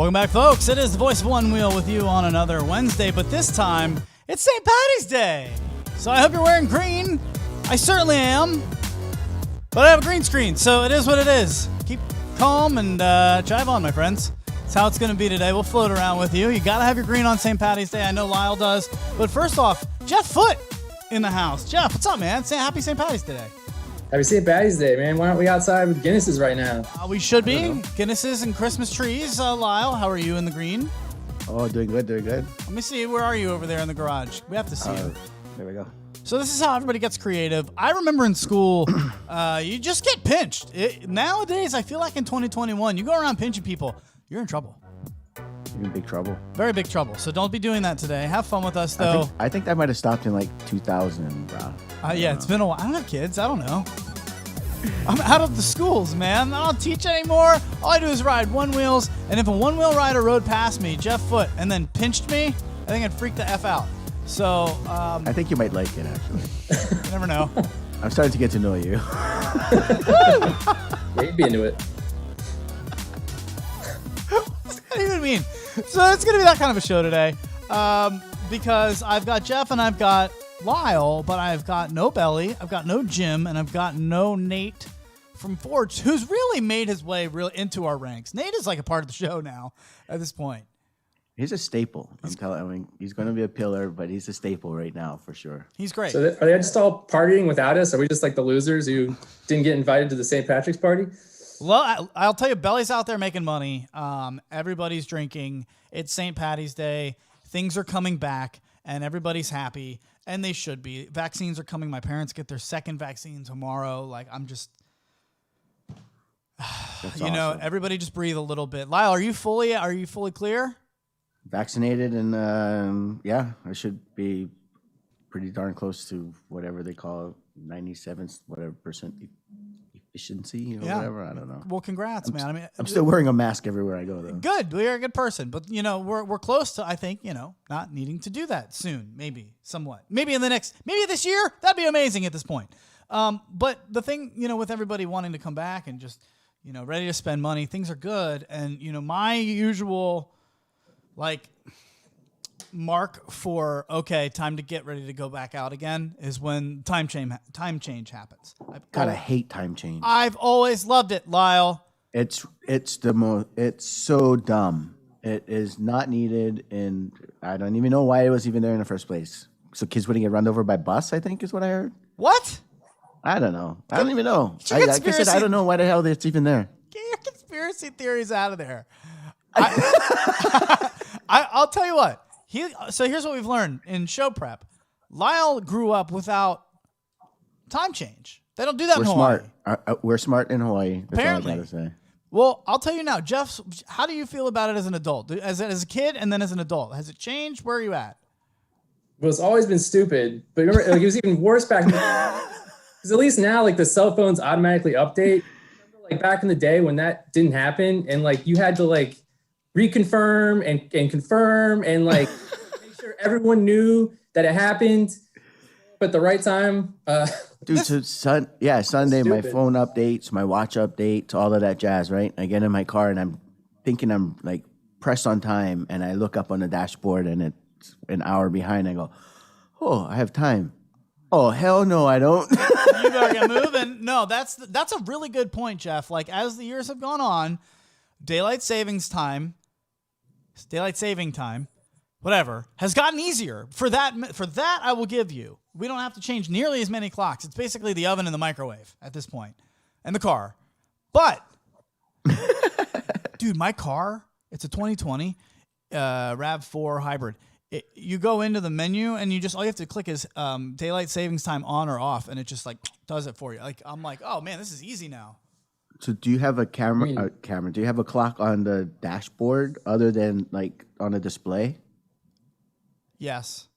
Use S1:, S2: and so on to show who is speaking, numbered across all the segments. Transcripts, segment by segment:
S1: Welcome back, folks. It is the voice of Onewheel with you on another Wednesday, but this time it's St. Patty's Day. So I hope you're wearing green. I certainly am. But I have a green screen, so it is what it is. Keep calm and drive on, my friends. That's how it's going to be today. We'll float around with you. You got to have your green on St. Patty's Day. I know Lyle does. But first off, Jeff Foote in the house. Jeff, what's up, man? Happy St. Patty's Day.
S2: Happy St. Patty's Day, man. Why aren't we outside with Guinnesses right now?
S1: We should be. Guinnesses and Christmas trees. Lyle, how are you in the green?
S3: Oh, doing good, doing good.
S1: Let me see. Where are you over there in the garage? We have to see you.
S3: There we go.
S1: So this is how everybody gets creative. I remember in school, you just get pinched. Nowadays, I feel like in 2021, you go around pinching people, you're in trouble.
S3: You're in big trouble.
S1: Very big trouble. So don't be doing that today. Have fun with us, though.
S3: I think that might have stopped in like 2000, bro.
S1: Yeah, it's been a while. I don't have kids. I don't know. I'm out of the schools, man. I don't teach anymore. All I do is ride Onewheels. And if a one-wheel rider rode past me, Jeff Foote, and then pinched me, I think I'd freak the F out. So,
S3: I think you might like it, actually.
S1: You never know.
S3: I'm starting to get to know you.
S2: Yeah, you'd be into it.
S1: What's that even mean? So it's going to be that kind of a show today because I've got Jeff and I've got Lyle, but I've got no Belly, I've got no Jim, and I've got no Nate from Forge, who's really made his way really into our ranks. Nate is like a part of the show now at this point.
S3: He's a staple. I'm telling you, he's going to be a pillar, but he's a staple right now for sure.
S1: He's great.
S2: So are they just all partying without us? Are we just like the losers who didn't get invited to the St. Patrick's party?
S1: Well, I'll tell you, Belly's out there making money. Everybody's drinking. It's St. Patty's Day. Things are coming back, and everybody's happy, and they should be. Vaccines are coming. My parents get their second vaccine tomorrow. Like, I'm just,
S3: That's
S1: awesome. Everybody just breathe a little bit. Lyle, are you fully clear?
S3: Vaccinated, and yeah, I should be pretty darn close to whatever they call 97 percent efficiency or whatever. I don't know.
S1: Well, congrats, man. I mean,
S3: I'm still wearing a mask everywhere I go, though.
S1: Good. You're a good person, but we're close to, I think, not needing to do that soon. Maybe somewhat. Maybe this year. That'd be amazing at this point. But the thing, with everybody wanting to come back and just, ready to spend money, things are good. And my usual mark for time to get ready to go back out again is when time change happens.
S3: God, I hate time change.
S1: I've always loved it, Lyle.
S3: It's so dumb. It is not needed, and I don't even know why it was even there in the first place. So kids wouldn't get run over by bus, I think is what I heard.
S1: What?
S3: I don't know. I don't even know.
S1: Like
S3: I said, I don't know why the hell it's even there.
S1: Get your conspiracy theories out of there. I'll tell you what. So here's what we've learned in show prep. Lyle grew up without time change. They don't do that in Hawaii.
S3: Smart. We're smart in Hawaii. That's
S1: Apparently.
S3: all I gotta say.
S1: Well, I'll tell you now, Jeff, how do you feel about it as an adult? As a kid and then as an adult? Has it changed? Where are you at?
S2: Well, it's always been stupid. But remember, it was even worse back then. Because at least now, the cell phones automatically update. Remember, back in the day when that didn't happen and, you had to, reconfirm and confirm and make sure everyone knew that it happened at the right time.
S3: Dude, so Sunday, my phone updates, my watch updates, all of that jazz, right? I get in my car and I'm thinking I'm pressed on time and I look up on the dashboard and it's an hour behind. I go, oh, I have time. Oh, hell no, I don't.
S1: You better get moving. No, that's a really good point, Jeff. As the years have gone on, daylight saving time, whatever, has gotten easier. For that, I will give you. We don't have to change nearly as many clocks. It's basically the oven and the microwave at this point, and the car. But, dude, my car, it's a 2020 RAV4 hybrid. You go into the menu and all you have to click is daylight savings time on or off, and it just does it for you. I'm like, oh man, this is easy now.
S3: So do you have a camera? Do you have a clock on the dashboard other than on a display?
S1: Yes.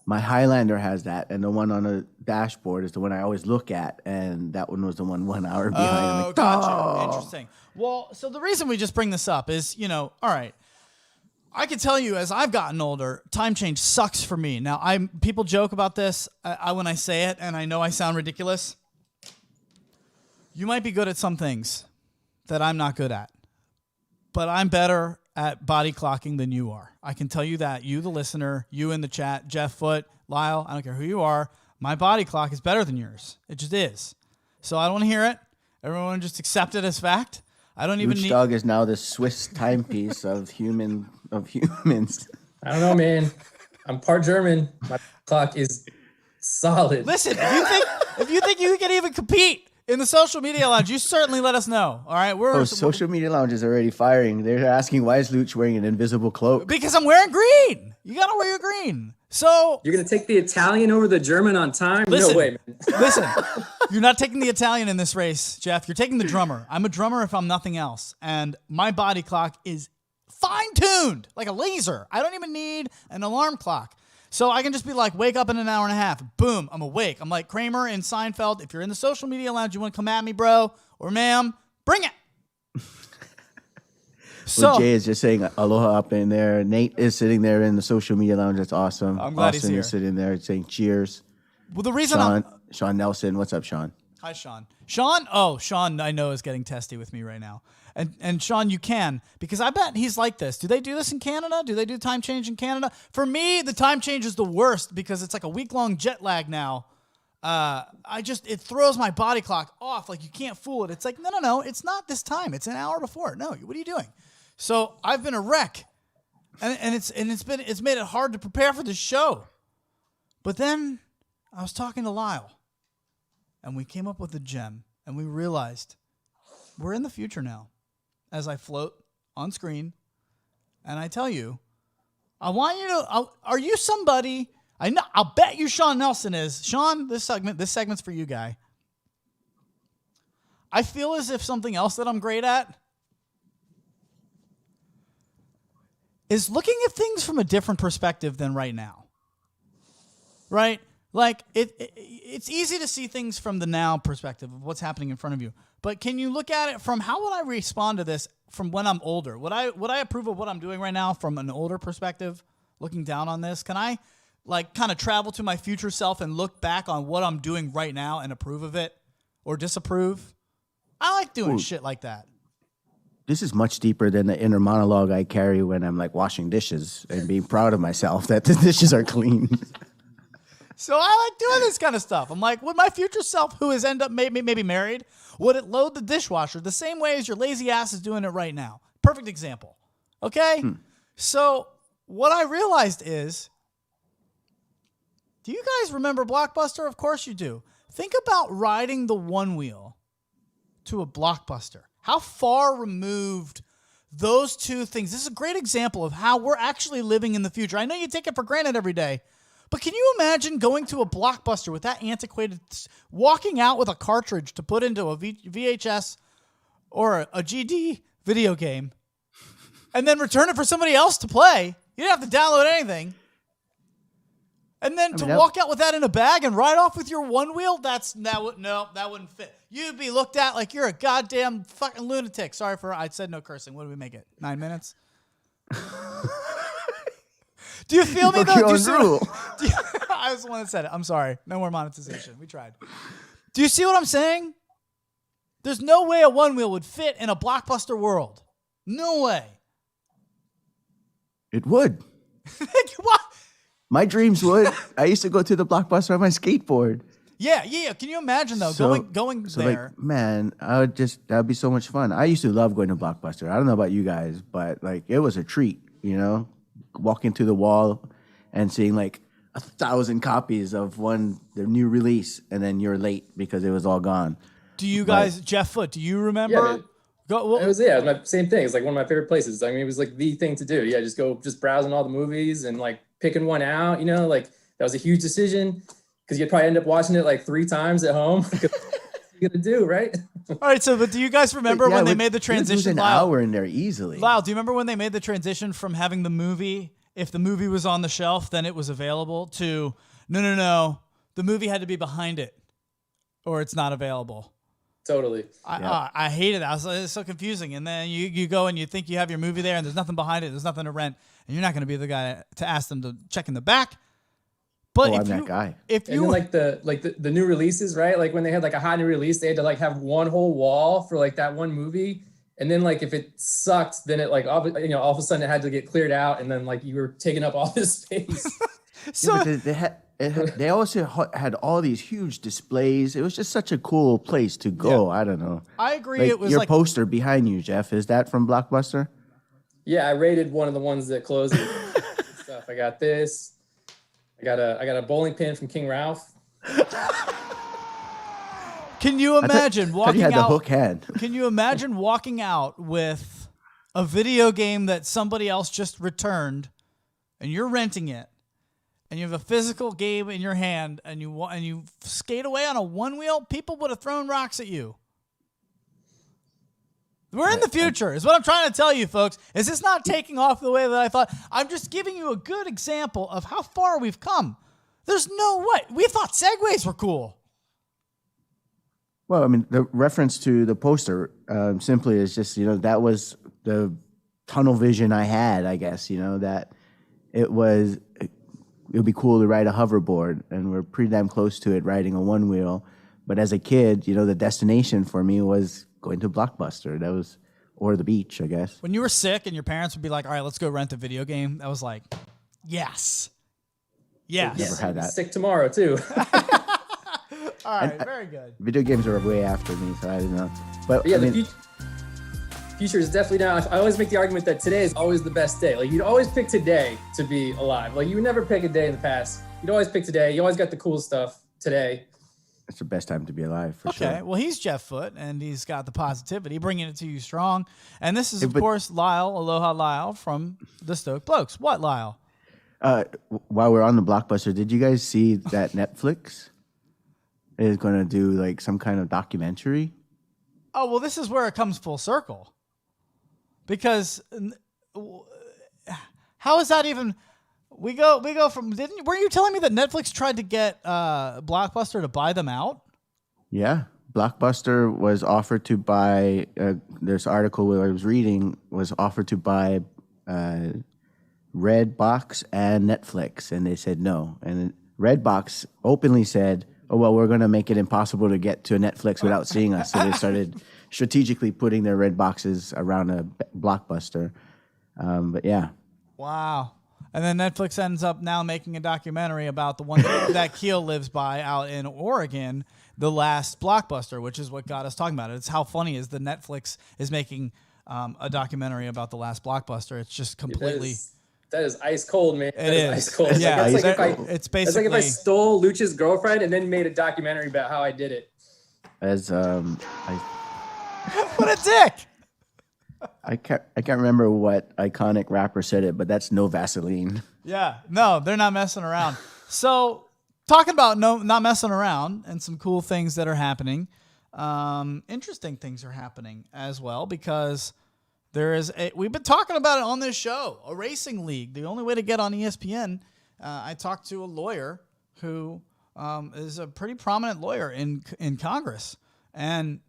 S3: My Highlander has that, and the one on the dashboard is the one I always look at, and that one was the 1 hour behind.
S1: Oh, gotcha. Interesting. Well, so the reason we just bring this up is, all right, I can tell you as I've gotten older, time change sucks for me. Now, people joke about this when I say it, and I know I sound ridiculous. You might be good at some things that I'm not good at, but I'm better at body clocking than you are. I can tell you that. You, the listener, you in the chat, Jeff Foot, Lyle, I don't care who you are, my body clock is better than yours. It just is. So I don't want to hear it. Everyone just accept it as fact. I don't even need...
S3: Dog is now the Swiss timepiece of humans.
S2: I don't know, man. I'm part German. My clock is solid.
S1: Listen, if you think you can even compete in the social media lounge, you certainly let us know. All right,
S3: social media lounge is already firing. They're asking why is Luch wearing an invisible cloak?
S1: Because I'm wearing green. You gotta wear your green. So
S2: you're gonna take the Italian over the German on time?
S1: Listen,
S2: no way, man.
S1: Listen, you're not taking the Italian in this race, Jeff. You're taking the drummer. I'm a drummer if I'm nothing else, and my body clock is fine-tuned like a laser. I don't even need an alarm clock. So I can just be like, wake up in an hour and a half. Boom, I'm awake. I'm like Kramer in Seinfeld. If you're in the social media lounge, you want to come at me, bro, or ma'am, bring it.
S3: So Jay is just saying aloha up in there. Nate is sitting there in the social media lounge. That's awesome.
S1: I'm glad
S3: Austin
S1: he's here.
S3: is sitting there saying cheers.
S1: Well, the reason
S3: Sean Nelson. What's up, Sean?
S1: Hi, Sean. Sean, I know is getting testy with me right now. And Sean, you can, because I bet he's like this. Do they do this in Canada? Do they do time change in Canada? For me, the time change is the worst because it's like a week-long jet lag now. It throws my body clock off. Like, you can't fool it. It's like, no, it's not this time. It's an hour before. No, what are you doing? So I've been a wreck, and it's made it hard to prepare for this show. But then I was talking to Lyle, and we came up with a gem, and we realized we're in the future now. As I float on screen, and I tell you, I want you to. Are you somebody? I know. I'll bet you Sean Nelson is. Sean, this segment's for you, guy. I feel as if something else that I'm great at is looking at things from a different perspective than right now. Right? Like, it's easy to see things from the now perspective of what's happening in front of you. But can you look at it from how would I respond to this from when I'm older? Would I approve of what I'm doing right now from an older perspective, looking down on this? Can I like kind of travel to my future self and look back on what I'm doing right now and approve of it or disapprove? I like doing shit like that.
S3: This is much deeper than the inner monologue I carry when I'm like washing dishes and being proud of myself that the dishes are clean.
S1: So I like doing this kind of stuff. I'm like, would my future self, who is end up maybe married, would it load the dishwasher the same way as your lazy ass is doing it right now? Perfect example. Okay? So what I realized is, do you guys remember Blockbuster? Of course you do. Think about riding the Onewheel to a Blockbuster. How far removed those two things. This is a great example of how we're actually living in the future. I know you take it for granted every day. But can you imagine going to a Blockbuster with that antiquated, walking out with a cartridge to put into a VHS or a GD video game, and then return it for somebody else to play? You didn't have to download anything. And then walk out with that in a bag and ride off with your Onewheel? That wouldn't fit. You'd be looked at like you're a goddamn fucking lunatic. Sorry I said no cursing. What do we make it? 9 minutes? Do you feel me, though? I was the one that said it. I'm sorry. No more monetization. We tried. Do you see what I'm saying? There's no way a Onewheel would fit in a Blockbuster world. No way.
S3: It would.
S1: What?
S3: My dreams would. I used to go to the Blockbuster on my skateboard.
S1: Yeah. Can you imagine, though, going there?
S3: Like, man, that'd be so much fun. I used to love going to Blockbuster. I don't know about you guys, but like it was a treat, you know? Walking to the wall and seeing like 1,000 copies of the new release, and then you're late because it was all gone.
S1: Do you guys, Jeff Foot, do you remember?
S2: Yeah, it was my same thing. It's like one of my favorite places. I mean, it was like the thing to do. Yeah, just browsing all the movies and like picking one out, you know, like that was a huge decision because you'd probably end up watching it like 3 times at home. What you gonna do, right?
S1: All right, but do you guys remember when they made the transition?
S3: An hour in there easily.
S1: Lyle, do you remember when they made the transition from having the movie, if the movie was on the shelf, then it was available, to no, the movie had to be behind it or it's not available?
S2: Totally.
S1: I hated that. It's so confusing. And then you go and you think you have your movie there and there's nothing behind it, there's nothing to rent, and you're not going to be the guy to ask them to check in the back. But
S3: I'm that guy.
S2: And then like the new releases, right? Like when they had like a hot new release, they had to like have one whole wall for like that one movie. And then like if it sucked, then it like all of a sudden it had to get cleared out, and then like you were taking up all this space.
S1: So
S3: Yeah, but they also had all these huge displays. It was just such a cool place to go.
S1: Yeah.
S3: I don't know.
S1: I agree.
S3: Like
S1: It was
S3: your
S1: like
S3: poster behind you, Jeff. Is that from Blockbuster?
S2: Yeah, I rated one of the ones that closed it. Stuff. I got this. I got a bowling pin from King Ralph.
S1: Can you imagine
S3: I thought
S1: walking
S3: you had
S1: out?
S3: the hook hand.
S1: Can you imagine walking out with a video game that somebody else just returned, and you're renting it, and you have a physical game in your hand, and you skate away on a one wheel? People would have thrown rocks at you. We're in the future, is what I'm trying to tell you, folks. Is this not taking off the way that I thought? I'm just giving you a good example of how far we've come. There's no way. We thought Segways were cool.
S3: Well, I mean, the reference to the poster simply is just, that was the tunnel vision I had, I guess, that it would be cool to ride a hoverboard, and we're pretty damn close to it riding a one wheel. But as a kid, the destination for me was going to Blockbuster. Or the beach, I guess.
S1: When you were sick and your parents would be like, all right, let's go rent a video game, that was like, yes. Yes.
S3: Never had that.
S2: Sick tomorrow too.
S1: All right, very good.
S3: Video games are way after me, so I don't know. But
S2: Yeah,
S3: I mean,
S2: the future is definitely now. I always make the argument that today is always the best day. Like you'd always pick today to be alive. Like you would never pick a day in the past. You'd always pick today. You always got the cool stuff today.
S3: it's the best time to be alive, for sure.
S1: Okay, well, he's Jeff Foote, and he's got the positivity, bringing it to you strong. And this is, of
S3: but-
S1: course, Lyle, Aloha Lyle from the Stoke Blokes. What, Lyle?
S3: While we're on the Blockbuster, did you guys see that Netflix is going to do like some kind of documentary?
S1: Oh, well, this is where it comes full circle. Because how is that even? We go from weren't you telling me that Netflix tried to get Blockbuster to buy them out?
S3: Yeah, Blockbuster was offered to buy. This article where I was reading was offered to buy Redbox and Netflix, and they said no. And Redbox openly said, "Oh well, we're going to make it impossible to get to a Netflix without seeing us." So they started strategically putting their red boxes around a Blockbuster. But yeah.
S1: Wow. And then Netflix ends up now making a documentary about the one that Keel lives by out in Oregon, The Last Blockbuster, which is what got us talking about it. It's how funny is that Netflix is making a documentary about The Last Blockbuster. It's just completely...
S2: That is ice cold, man.
S1: It is.
S2: Ice cold.
S1: Yeah,
S2: It's like
S1: it's
S2: it's
S1: basically...
S2: like if I stole Lucha's girlfriend and then made a documentary about how I did it.
S1: What a dick!
S3: I can't remember what iconic rapper said it, but that's no Vaseline.
S1: Yeah, no, they're not messing around. So, talking about not messing around and some cool things that are happening, interesting things are happening as well, because we've been talking about it on this show, a racing league. The only way to get on ESPN, I talked to a lawyer who is a pretty prominent lawyer in Congress, and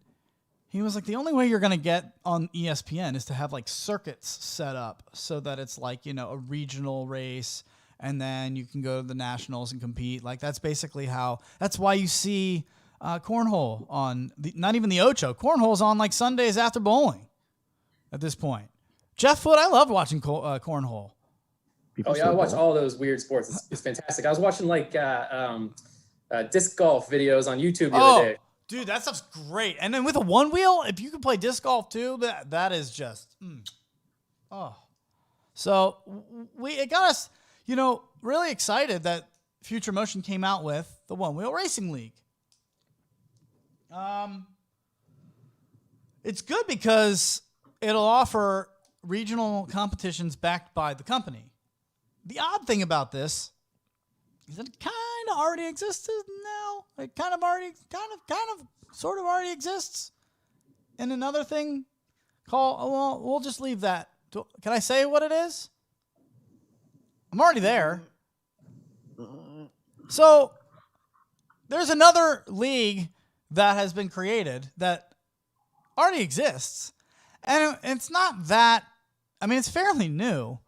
S1: he was like, the only way you're going to get on ESPN is to have like circuits set up so that it's like, a regional race, and then you can go to the nationals and compete. Like that's basically that's why you see cornhole on not even the Ocho. Cornhole's on like Sundays after bowling at this point. Jeff Foote, I love watching cornhole.
S2: I watch all those weird sports. It's fantastic. I was watching like disc golf videos on YouTube the other day.
S1: Dude, that stuff's great. And then with a one wheel, if you can play disc golf too, that is just So it got us, really excited that Future Motion came out with the One Wheel Racing League. It's good because it'll offer regional competitions backed by the company. The odd thing about this is that it kind of already existed now. It sort of already exists. And another thing we'll just leave that. Can I say what it is? I'm already there. So there's another league that has been created that already exists. And it's not that, it's fairly new.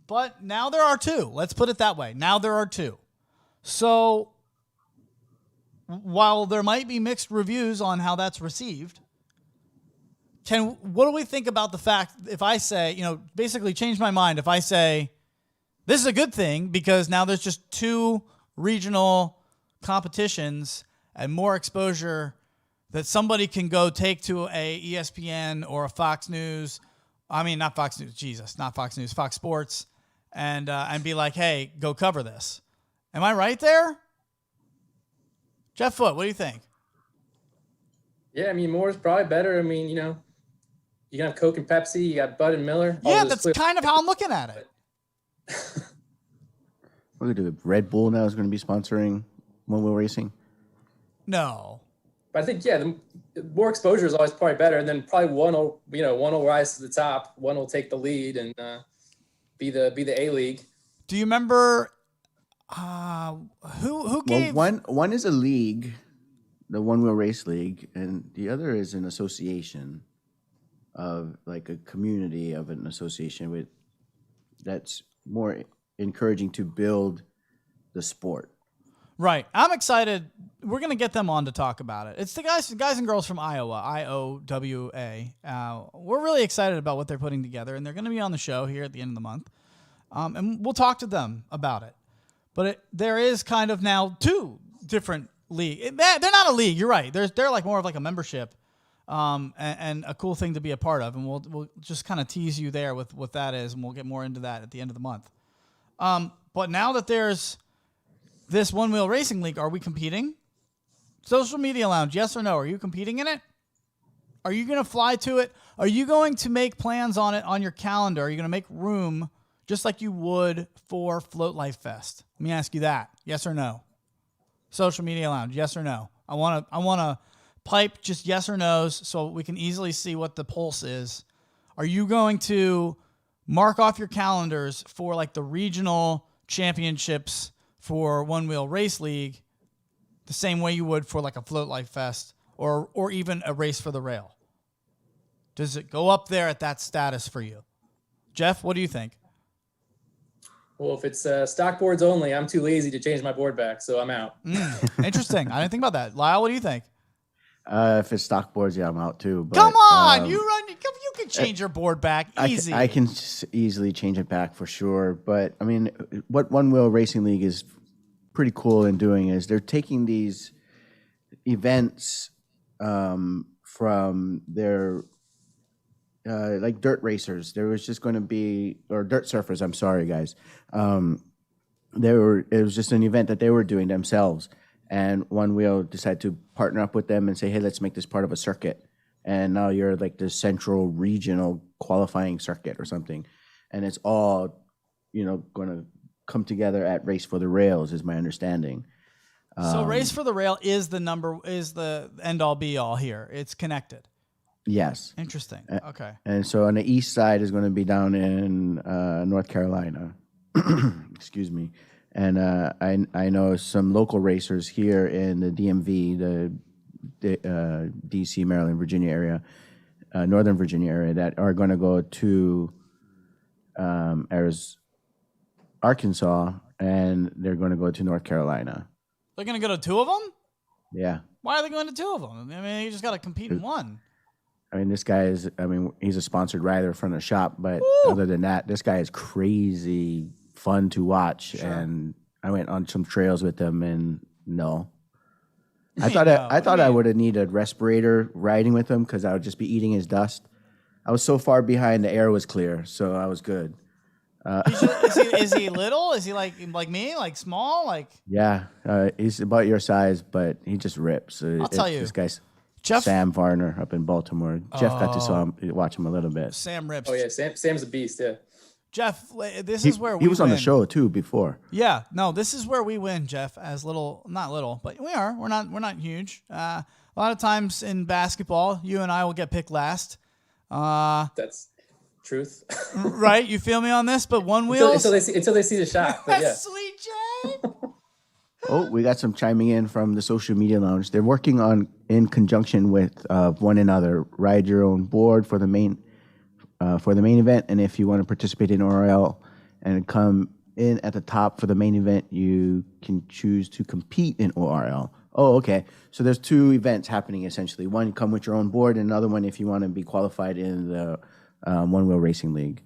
S1: But now there are two. Let's put it that way. Now there are two. So while there might be mixed reviews on how that's received, what do we think about the fact if I say, basically change my mind, if I say this is a good thing because now there's just 2 regional competitions and more exposure that somebody can go take to a ESPN or a Fox News. I mean, not Fox News, Jesus, not Fox News, Fox Sports, and be like, hey, go cover this. Am I right there? Jeff Foote, what do you think?
S2: Yeah, I mean, more is probably better. I mean, you can have Coke and Pepsi, you got Bud and Miller.
S1: Yeah, that's kind of how I'm looking at it.
S3: We're going to do Red Bull now is going to be sponsoring Onewheel Racing.
S2: No. But I think, the more exposure is always probably better. And then probably one will rise to the top. One will take the lead and be the A-League.
S1: Do you remember who gave?
S3: Well, one is a league, the Onewheel Race League, and the other is an association of like a community of an association with that's more encouraging to build the sport.
S1: Right. I'm excited. We're going to get them on to talk about it. It's the guys and girls from Iowa, IOWA. We're really excited about what they're putting together, and they're going to be on the show here at the end of the month. And we'll talk to them about it. But there is kind of now 2 different leagues. They're not a league. You're right. They're like more of like a membership and a cool thing to be a part of. And we'll just kind of tease you there with what that is, and we'll get more into that at the end of the month. But now that there's this Onewheel Racing League, are we competing? Social Media Lounge, yes or no? Are you competing in it? Are you going to fly to it? Are you going to make plans on it on your calendar? Are you going to make room just like you would for Float Life Fest? Let me ask you that. Yes or no? Social Media Lounge, yes or no? I want to pipe just yes or no's so we can easily see what the pulse is. Are you going to mark off your calendars for like the regional championships for Onewheel Race League the same way you would for like a Float Life Fest or even a Race for the Rail? Does it go up there at that status for you? Jeff, what do you think?
S2: Well, if it's stock boards only, I'm too lazy to change my board back, so I'm out.
S1: Interesting. I didn't think about that. Lyle, what do you think?
S3: If it's stock boards, I'm out too. But,
S1: come on, you can change your board back easy.
S3: I can easily change it back for sure. But I mean, what Onewheel Racing League is pretty cool in doing is they're taking these events from their like dirt racers. There was just going to be, or dirt surfers. I'm sorry, guys. It was just an event that they were doing themselves. And Onewheel decided to partner up with them and say, hey, let's make this part of a circuit. And now you're like the central regional qualifying circuit or something. And it's all, going to come together at Race for the Rails is my understanding.
S1: So Race for the Rail is the end all be all here. It's connected.
S3: Yes.
S1: Interesting. Okay.
S3: And so on the east side is going to be down in North Carolina. Excuse me. And I know some local racers here in the DMV, the DC, Maryland, Virginia area, Northern Virginia area, that are going to go to Arkansas, and they're going to go to North Carolina.
S1: They're going to go to 2 of them?
S3: Yeah.
S1: Why are they going to 2 of them? I mean, you just got to compete in one.
S3: I mean, this guy is, he's a sponsored rider from the shop, but other than that, this guy is crazy fun to watch. Sure. And I went on some trails with him, and no. I thought I would have needed a respirator riding with him because I would just be eating his dust. I was so far behind, the air was clear, so I was good.
S1: Is he little? Is he like me? Like small? Like
S3: yeah, he's about your size, but he just rips.
S1: I'll tell you,
S3: this guy's Sam Varner up in Baltimore. Jeff got to watch him a little bit.
S1: Sam rips.
S2: Oh yeah, Sam's a beast. Yeah.
S1: Jeff, this is where
S3: he was
S1: win.
S3: On the show too before.
S1: Yeah, no, this is where we win, Jeff. As not little, but we are. We're not huge. A lot of times in basketball, you and I will get picked last.
S2: That's truth.
S1: Right? You feel me on this? But Onewheels
S2: until they see the shot. But yeah.
S1: Sweet Jay.
S3: Oh, we got some chiming in from the social media lounge. They're working on, in conjunction with one another, ride your own board for the main event. And if you want to participate in ORL and come in at the top for the main event, you can choose to compete in ORL. Oh, okay. So there's two events happening essentially. One, come with your own board, and another one if you want to be qualified in the One Wheel Racing League.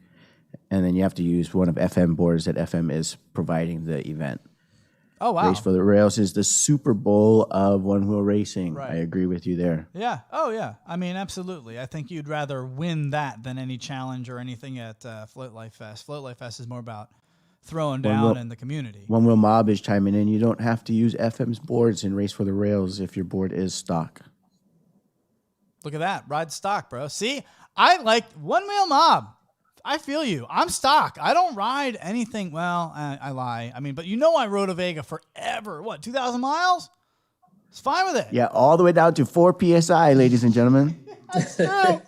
S3: And then you have to use one of FM boards that FM is providing the event.
S1: Oh, wow.
S3: Race for the Rails is the Super Bowl of One Wheel Racing.
S1: Right.
S3: I agree with you there.
S1: Yeah. Oh, yeah. I mean, absolutely. I think you'd rather win that than any challenge or anything at Float Life Fest. Float Life Fest is more about throwing down in the community.
S3: One Wheel Mob is chiming in. You don't have to use FM's boards in Race for the Rails if your board is stock.
S1: Look at that. Ride stock, bro. See, I like One Wheel Mob. I feel you. I'm stock. I don't ride anything. Well, I lie. I mean, but you know I rode a Vega forever. What, 2,000 miles? It's fine with it.
S3: Yeah, all the way down to 4 PSI, ladies and gentlemen.
S1: That's true.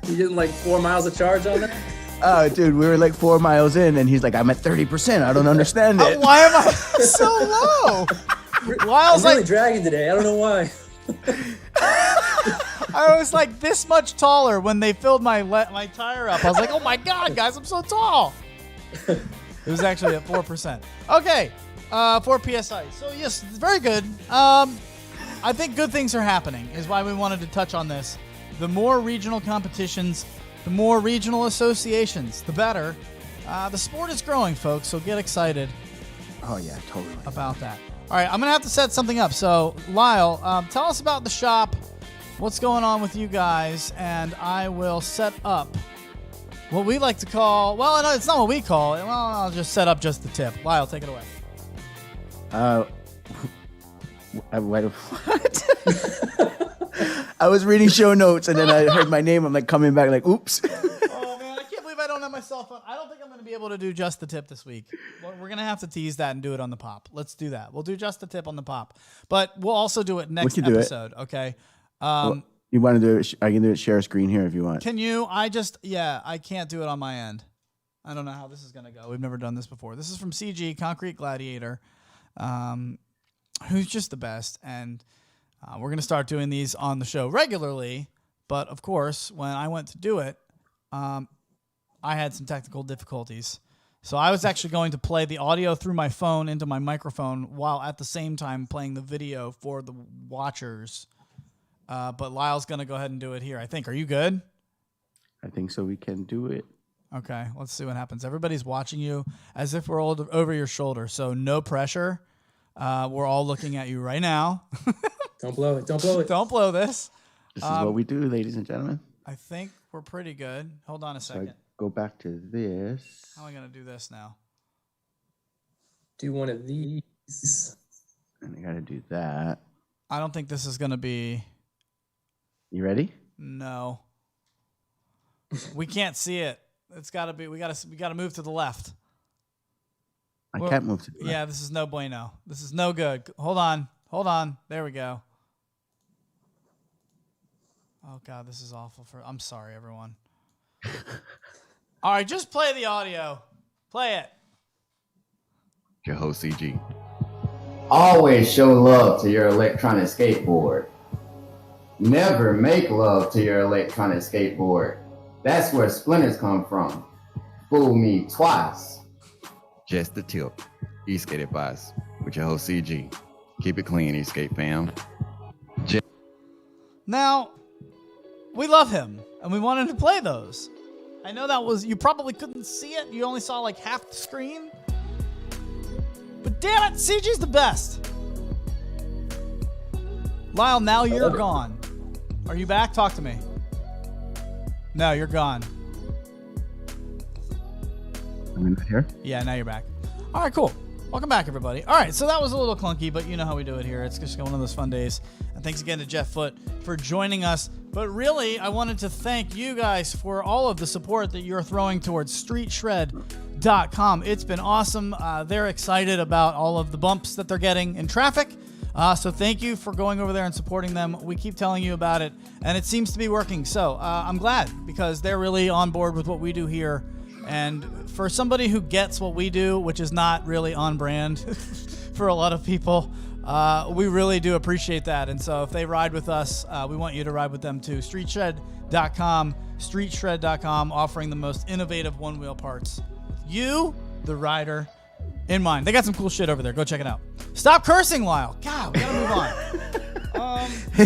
S2: You getting like 4 miles of charge on that?
S3: Oh, dude, we were like 4 miles in, and he's like, I'm at 30%. I don't understand it.
S1: Why am I so low? Lyle's
S2: I'm really
S1: like,
S2: dragging today. I don't know why.
S1: I was like this much taller when they filled my tire up. I was like, oh my God, guys, I'm so tall. It was actually at 4%. Okay, 4 PSI. So yes, very good. I think good things are happening is why we wanted to touch on this. The more regional competitions, the more regional associations, the better. The sport is growing, folks, so get excited.
S3: Oh, yeah, totally.
S1: About that. All right, I'm going to have to set something up. So, Lyle, tell us about the shop, what's going on with you guys, and I will set up what we like to call, well, no, it's not what we call it. Well, I'll just set up just the tip. Lyle, take it away.
S3: What? I was reading show notes, and then I heard my name. I'm like coming back like, oops.
S1: Oh, man, I can't believe I don't have my cell phone. I don't think I'm going to be able to do just the tip this week. We're going to have to tease that and do it on the pop. Let's do that. We'll do just the tip on the pop. But we'll also do it next episode, okay?
S3: You want to do it? I can do it share screen here if you want.
S1: Can you? I can't do it on my end. I don't know how this is going to go. We've never done this before. This is from CG, Concrete Gladiator, who's just the best. And we're going to start doing these on the show regularly. But, of course, when I went to do it, I had some technical difficulties. So I was actually going to play the audio through my phone into my microphone while at the same time playing the video for the watchers. But Lyle's going to go ahead and do it here, I think. Are you good?
S3: I think so. We can do it.
S1: Okay, let's see what happens. Everybody's watching you as if we're all over your shoulder, so no pressure. We're all looking at you right now.
S2: Don't blow it. Don't blow it.
S1: Don't blow this.
S3: This is what we do, ladies and gentlemen.
S1: I think we're pretty good. Hold on a second.
S3: So go back to this.
S1: How am I going to do this now?
S2: Do one of these.
S3: And I got to do that.
S1: I don't think this is going to be...
S3: You ready?
S1: No. We can't see it. It's got to be... We got to move to the left.
S3: I can't move to the left.
S1: Yeah, this is no bueno. This is no good. Hold on. There we go. Oh, God, this is awful. I'm sorry, everyone. All right, just play the audio. Play it.
S4: Your host, CG.
S5: Always show love to your electronic skateboard. Never make love to your electronic skateboard. That's where splinters come from. Fool me twice.
S4: Just the tip. E-skate advice with your host, CG. Keep it clean, E-skate fam.
S1: Now, we love him, and we wanted to play those. I know that was, you probably couldn't see it. You only saw like half the screen. But damn it, CG's the best. Lyle, now you're gone. Are you back? Talk to me. No, you're gone.
S3: I'm not here.
S1: Yeah, now you're back. All right, cool. Welcome back, everybody. All right, so that was a little clunky, but you know how we do it here. It's just one of those fun days. And thanks again to Jeff Foote for joining us. But really, I wanted to thank you guys for all of the support that you're throwing towards streetshred.com. It's been awesome. They're excited about all of the bumps that they're getting in traffic. So thank you for going over there and supporting them. We keep telling you about it, and it seems to be working. So I'm glad because they're really on board with what we do here. And for somebody who gets what we do, which is not really on brand for a lot of people, we really do appreciate that. And so if they ride with us, we want you to ride with them too. Streetshred.com, streetshred.com, offering the most innovative one-wheel parts. You, the rider, in mind. They got some cool shit over there. Go check it out. Stop cursing, Lyle. God, we gotta move on.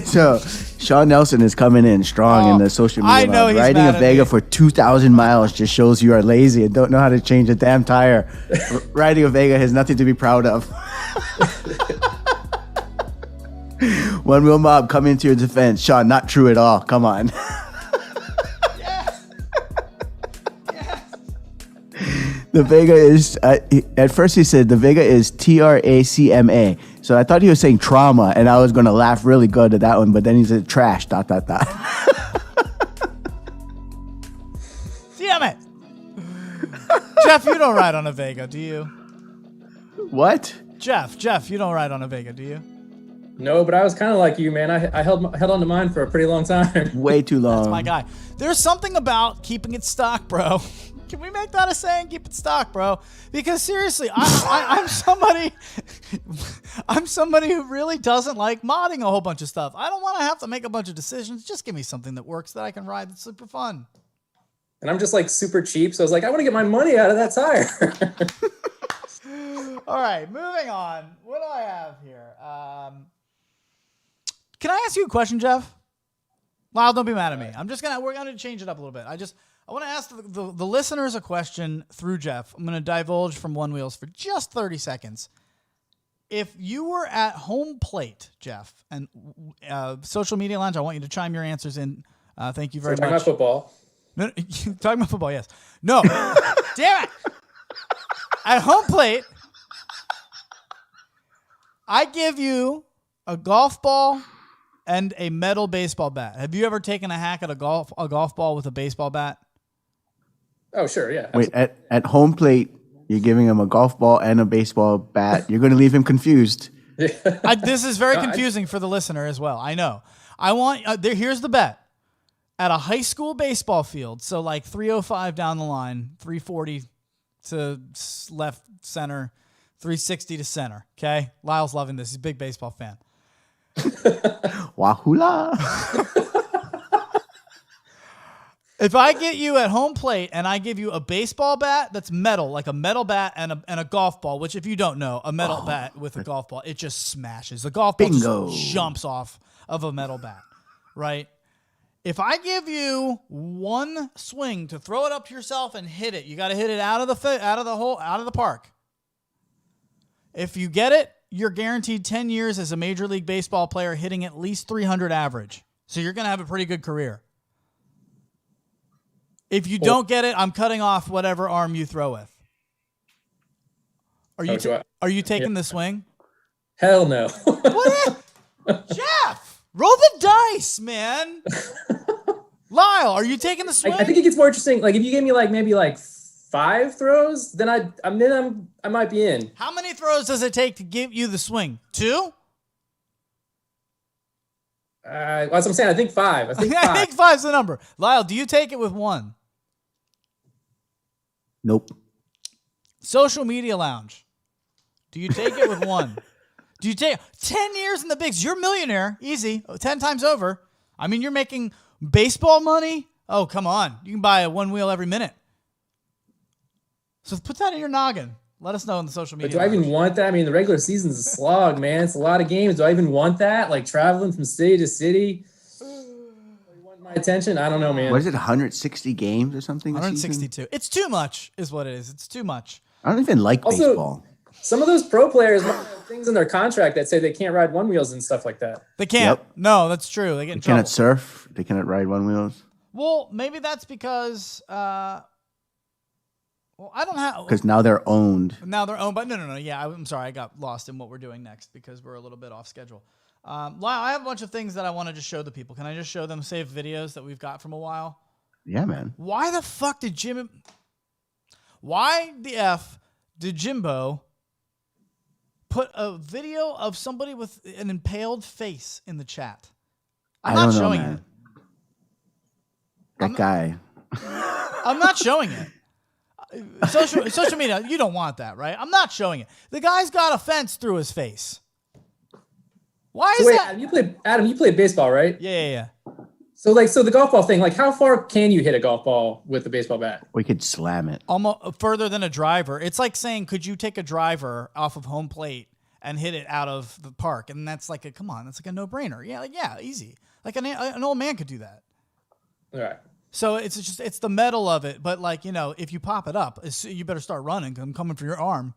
S3: So, Sean Nelson is coming in strong in the social media.
S1: I know he's
S3: Riding
S1: mad
S3: a
S1: at
S3: Vega
S1: me.
S3: for 2,000 miles just shows you are lazy and don't know how to change a damn tire. Riding a Vega has nothing to be proud of. One Wheel Mob coming to your defense. Sean, not true at all. Come on. The Vega is, at first he said the Vega is TRACMA. So I thought he was saying trauma, and I was going to laugh really good at that one, but then he said trash, ...
S1: Damn it. Jeff, you don't ride on a Vega, do you?
S3: What?
S1: Jeff, you don't ride on a Vega, do you?
S2: No, but I was kind of like you, man. I held on to mine for a pretty long time.
S3: Way too long.
S1: That's my guy. There's something about keeping it stock, bro. Can we make that a saying? Keep it stock, bro. Because seriously, I'm somebody who really doesn't like modding a whole bunch of stuff. I don't want to have to make a bunch of decisions. Just give me something that works that I can ride that's super fun.
S2: And I'm just like super cheap, so I was like, I want to get my money out of that tire.
S1: All right, moving on. What do I have here? Can I ask you a question, Jeff? Lyle, don't be mad at me. We're gonna change it up a little bit. I want to ask the listeners a question through Jeff. I'm going to divulge from Onewheels for just 30 seconds. If you were at home plate, Jeff, and social media lounge, I want you to chime your answers in. Thank you very much.
S2: Talking about football.
S1: No, talking about football, yes. No. Damn it. At home plate, I give you a golf ball and a metal baseball bat. Have you ever taken a hack at a golf ball with a baseball bat?
S2: Oh, sure, yeah.
S3: Wait, at home plate, you're giving him a golf ball and a baseball bat. You're going to leave him confused.
S1: This is very confusing for the listener as well. I know. I want here's the bet. At a high school baseball field, so like 305 down the line, 340 to left center, 360 to center. Okay? Lyle's loving this. He's a big baseball fan.
S3: Wahula.
S1: If I get you at home plate and I give you a baseball bat that's metal, like a metal bat and a golf ball, which if you don't know, a metal bat with a golf ball, it just smashes. The golf ball just jumps off of a metal bat, right? If I give you one swing to throw it up to yourself and hit it, you got to hit it out of the park. If you get it, you're guaranteed 10 years as a Major League Baseball player hitting at least 300 average. So you're going to have a pretty good career. If you don't get it, I'm cutting off whatever arm you throw with. Are you taking the swing?
S2: Hell no.
S1: What? Jeff, roll the dice, man. Lyle, are you taking the swing?
S2: I think it gets more interesting. Like if you gave me like maybe like 5 throws, then I might be in.
S1: How many throws does it take to give you the swing? 2?
S2: That's what I'm saying. I think 5. I think 5.
S1: I think 5's the number. Lyle, do you take it with 1?
S3: Nope.
S1: Social media lounge. Do you take it with 1? Do you take 10 years in the bigs? You're a millionaire. Easy. 10 times over. I mean, you're making baseball money. Oh, come on. You can buy a Onewheel every minute. So put that in your noggin. Let us know in the social media.
S2: But do I even want that? I mean, the regular season's a slog, man. It's a lot of games. Do I even want that? Like traveling from city to city? You want my attention? I don't know, man.
S3: What is it, 160 games or something?
S1: 162. It's too much is what it is. It's too much.
S3: I don't even like baseball.
S2: Some of those pro players might have things in their contract that say they can't ride Onewheels and stuff like that.
S1: They can't.
S3: Yep.
S1: No, that's true. They get in
S3: They
S1: trouble.
S3: cannot surf. They cannot ride Onewheels.
S1: Well, maybe that's because I don't have.
S3: Because now they're owned.
S1: Now they're owned, but no. Yeah, I'm sorry. I got lost in what we're doing next because we're a little bit off schedule. Lyle, I have a bunch of things that I want to just show the people. Can I just show them saved videos that we've got from a while?
S3: Yeah, man.
S1: Why the fuck did Why the F did Jimbo put a video of somebody with an impaled face in the chat? I'm not showing it.
S3: That guy.
S1: I'm not showing it. Social media, you don't want that, right? I'm not showing it. The guy's got a fence through his face. Why is that?
S2: Adam, you played baseball, right?
S1: Yeah.
S2: So the golf ball thing, like how far can you hit a golf ball with a baseball bat?
S3: We could slam it.
S1: Almost further than a driver. It's like saying, could you take a driver off of home plate and hit it out of the park? And that's like come on, that's like a no-brainer. Yeah, easy. Like an old man could do that.
S2: All right.
S1: So it's the metal of it, but like, if you pop it up, you better start running because I'm coming for your arm.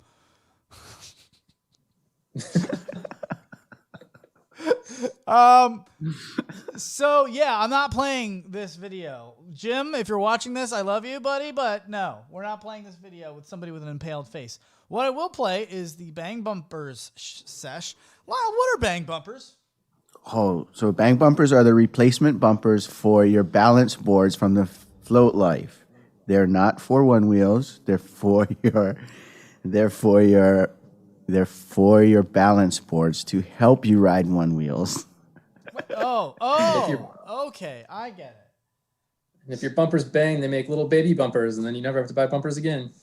S1: So yeah, I'm not playing this video. Jim, if you're watching this, I love you, buddy, but no, we're not playing this video with somebody with an impaled face. What I will play is the Bang Bumpers sesh. Wow, what are Bang Bumpers?
S3: Oh, so bang bumpers are the replacement bumpers for your balance boards from the Float Life. They're not for Onewheels. They're for your balance boards to help you ride Onewheels.
S1: Okay, I get it.
S2: And if your bumpers bang, they make little baby bumpers, and then you never have to buy bumpers again.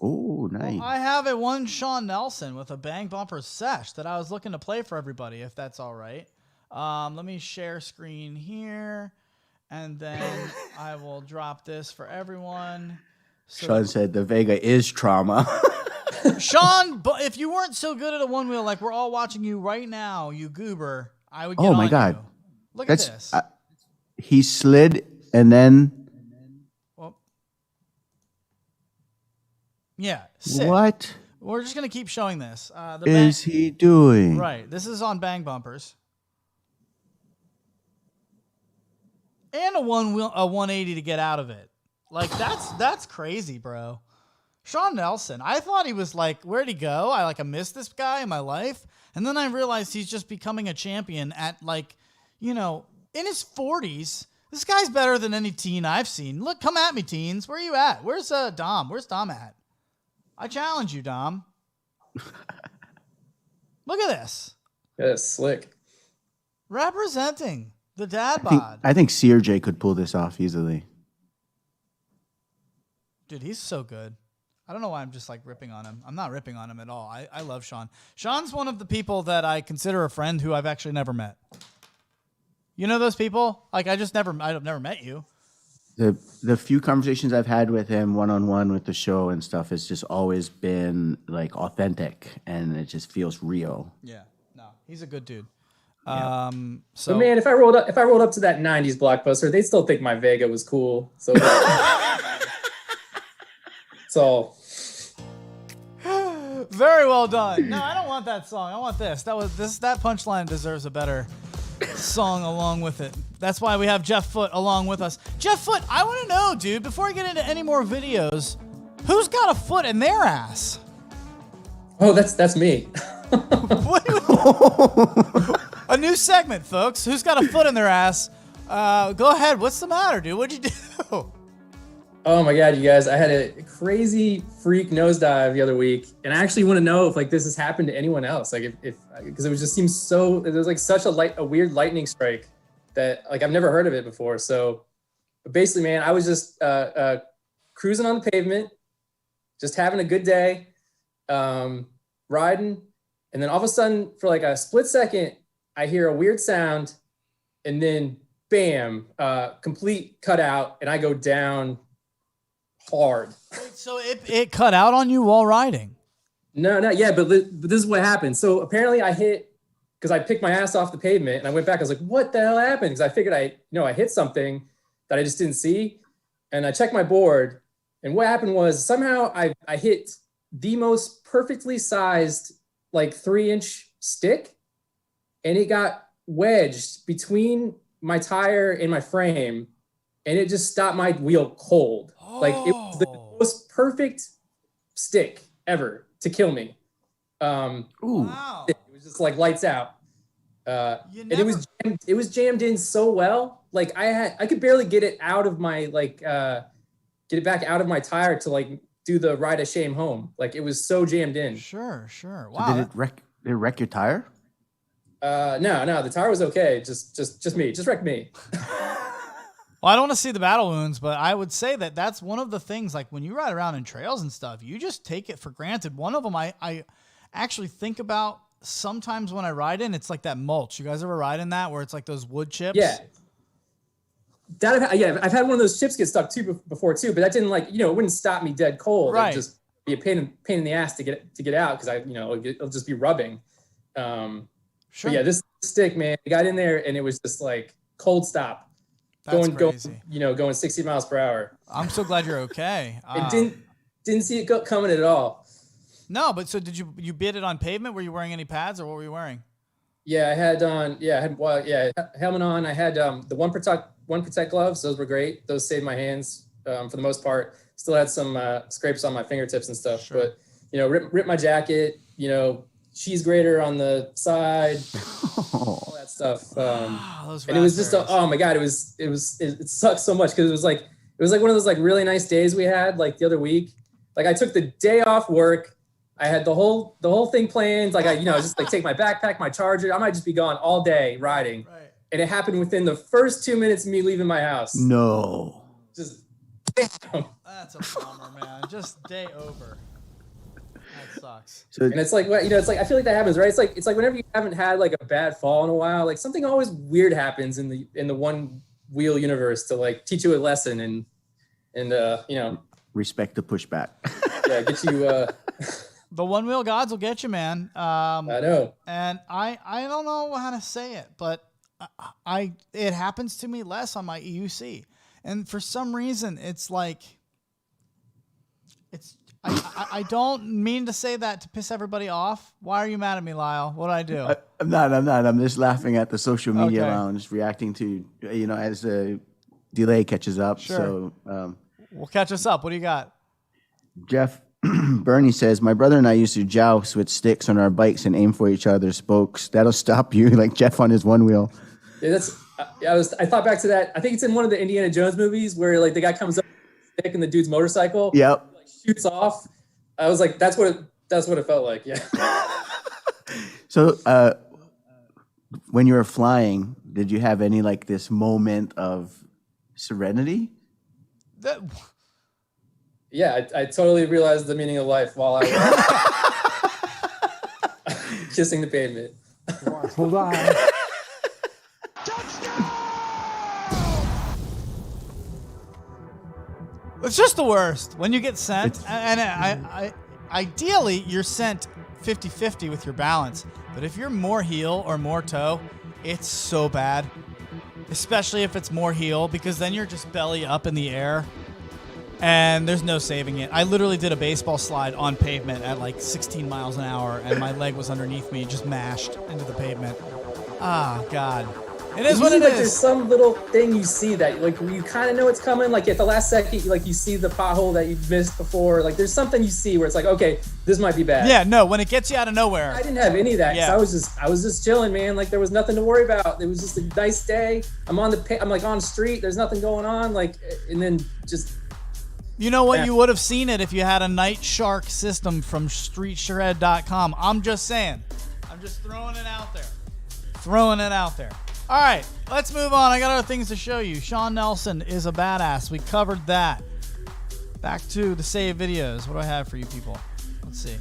S3: Oh, nice.
S1: Well, I have one Sean Nelson with a Bang Bumpers sesh that I was looking to play for everybody, if that's all right. Let me share screen here, and then I will drop this for everyone. So,
S3: Sean said the Vega is trauma.
S1: Sean, but if you weren't so good at a one wheel, like we're all watching you right now, you goober, I would get
S3: Oh my
S1: on
S3: God.
S1: you. Look at this.
S3: He slid and then.
S1: Well, yeah. Sick.
S3: What
S1: We're just gonna keep showing this.
S3: is he doing?
S1: Right. This is on Bang Bumpers. And a 180 to get out of it. Like that's crazy, bro. Sean Nelson. I thought he was like, where'd he go? I missed this guy in my life. And then I realized he's just becoming a champion at in his 40s. This guy's better than any teen I've seen. Look, come at me, teens. Where are you at? Where's Dom? Where's Dom at? I challenge you, Dom. Look at this.
S2: Yeah, that's slick.
S1: Representing the dad bod.
S3: I think CRJ could pull this off easily.
S1: Dude, he's so good. I don't know why I'm just ripping on him. I'm not ripping on him at all. I love Sean. Sean's one of the people that I consider a friend who I've actually never met. You know those people? I've never met you.
S3: The few conversations I've had with him one-on-one with the show and stuff has just always been authentic, and it just feels real.
S1: Yeah. No, he's a good dude.
S3: Yeah.
S2: So man, if I rolled up to that 90s blockbuster, they'd still think my Vega was cool. So so
S1: very well done. No, I don't want that song. I want this. That punchline deserves a better song along with it. That's why we have Jeff Foote along with us. Jeff Foote, I want to know, dude, before I get into any more videos, who's got a foot in their ass?
S2: Oh, that's me.
S1: A new segment, folks. Who's got a foot in their ass? Go ahead. What's the matter, dude? What'd you do?
S2: Oh my God, you guys! I had a crazy freak nosedive the other week, and I actually want to know if this has happened to anyone else. Because it just seems so. It was such a weird lightning strike that I've never heard of it before. So, but basically, man, I was just cruising on the pavement, just having a good day, riding, and then all of a sudden, for a split second, I hear a weird sound, and then bam, complete cutout, and I go down hard.
S1: Wait, so it cut out on you while riding?
S2: No, yeah, but this is what happened. So apparently I hit, because I picked my ass off the pavement, and I went back. I was like, what the hell happened? Because I figured I hit something that I just didn't see, and I checked my board, and what happened was somehow I hit the most perfectly sized 3-inch stick, and it got wedged between my tire and my frame, and it just stopped my wheel cold. It was the most perfect stick ever to kill me.
S3: Ooh.
S1: Wow.
S2: It was just lights out. And it was jammed in so well. I could barely get it out of my get it back out of my tire to do the ride of shame home. It was so jammed in.
S1: Sure.
S3: So
S1: Wow.
S3: did it wreck your tire?
S2: No, the tire was okay. Just me. Just wrecked me.
S1: Well, I don't want to see the battle wounds, but I would say that that's one of the things, when you ride around in trails and stuff, you just take it for granted. One of them I actually think about sometimes when I ride in, it's that mulch. You guys ever ride in that where it's those wood chips?
S2: Yeah. I've had one of those chips get stuck too before too, but that didn't like, it wouldn't stop me dead cold.
S1: Right.
S2: It'd just be a pain in the ass to get out because it'll just be rubbing.
S1: Sure.
S2: But yeah, this stick, man, I got in there and it was just like cold stop.
S1: That's crazy.
S2: Going 60 miles per hour.
S1: I'm so glad you're okay.
S2: It didn't see it coming at all.
S1: No, but so did you bid it on pavement? Were you wearing any pads or what were you wearing?
S2: Yeah, I had helmet on. I had the one protect gloves. Those were great. Those saved my hands for the most part. Still had some scrapes on my fingertips and stuff. Sure. But ripped my jacket. Cheese grater on the side, all that stuff. And it was just oh my god, it sucked so much because it was like one of those like really nice days we had like the other week. Like I took the day off work. I had the whole thing planned. Like I just like take my backpack, my charger. I might just be gone all day riding. Right. And it happened within the first 2 minutes of me leaving my house.
S3: No.
S2: Just
S1: that's a bummer, man. Just day over. That sucks.
S2: And it's like it's like I feel like that happens, right? It's like whenever you haven't had like a bad fall in a while, like something always weird happens in the one wheel universe to like teach you a lesson and
S3: respect the pushback.
S2: Yeah, get you
S1: the one wheel gods will get you, man.
S2: I know.
S1: And I don't know how to say it, but it happens to me less on my EUC. And for some reason, it's like I don't mean to say that to piss everybody off. Why are you mad at me, Lyle? What did I do?
S3: I'm not. I'm just laughing at the social media lounge, reacting to, as the delay catches up.
S1: Sure.
S3: So,
S1: well, catch us up. What do you got?
S3: Jeff Bernie says, my brother and I used to joust with sticks on our bikes and aim for each other's spokes. That'll stop you, like Jeff on his one wheel.
S2: Yeah, I thought back to that. I think it's in one of the Indiana Jones movies where like the guy comes up with a stick and the dude's motorcycle.
S3: Yep.
S2: Shoots off. I was like, that's what it felt like. Yeah.
S3: So, when you were flying, did you have any like this moment of serenity?
S2: Yeah, I totally realized the meaning of life while I was kissing the pavement.
S6: Hold on.
S1: It's just the worst when you get sent, and I ideally you're sent 50-50 with your balance. But if you're more heel or more toe, it's so bad, especially if it's more heel, because then you're just belly up in the air, and there's no saving it. I literally did a baseball slide on pavement at like 16 miles an hour, and my leg was underneath me, just mashed into the pavement. Ah, God. It is what it
S2: like
S1: is.
S2: There's some little thing you see that like you kind of know it's coming. Like at the last second, like you see the pothole that you missed before. Like there's something you see where it's like, okay, this might be bad.
S1: Yeah, no, when it gets you out of nowhere.
S2: I didn't have any of that.
S1: Yeah.
S2: I was just chilling, man. Like there was nothing to worry about. It was just a nice day. I'm like on the street. There's nothing going on. Like, and then just.
S1: You know what? You would have seen it if you had a Night Shark system from StreetShred.com. I'm just saying. I'm just throwing it out there. All right, let's move on. I got other things to show you. Sean Nelson is a badass. We covered that. Back to the save videos. What do I have for you people? Let's see.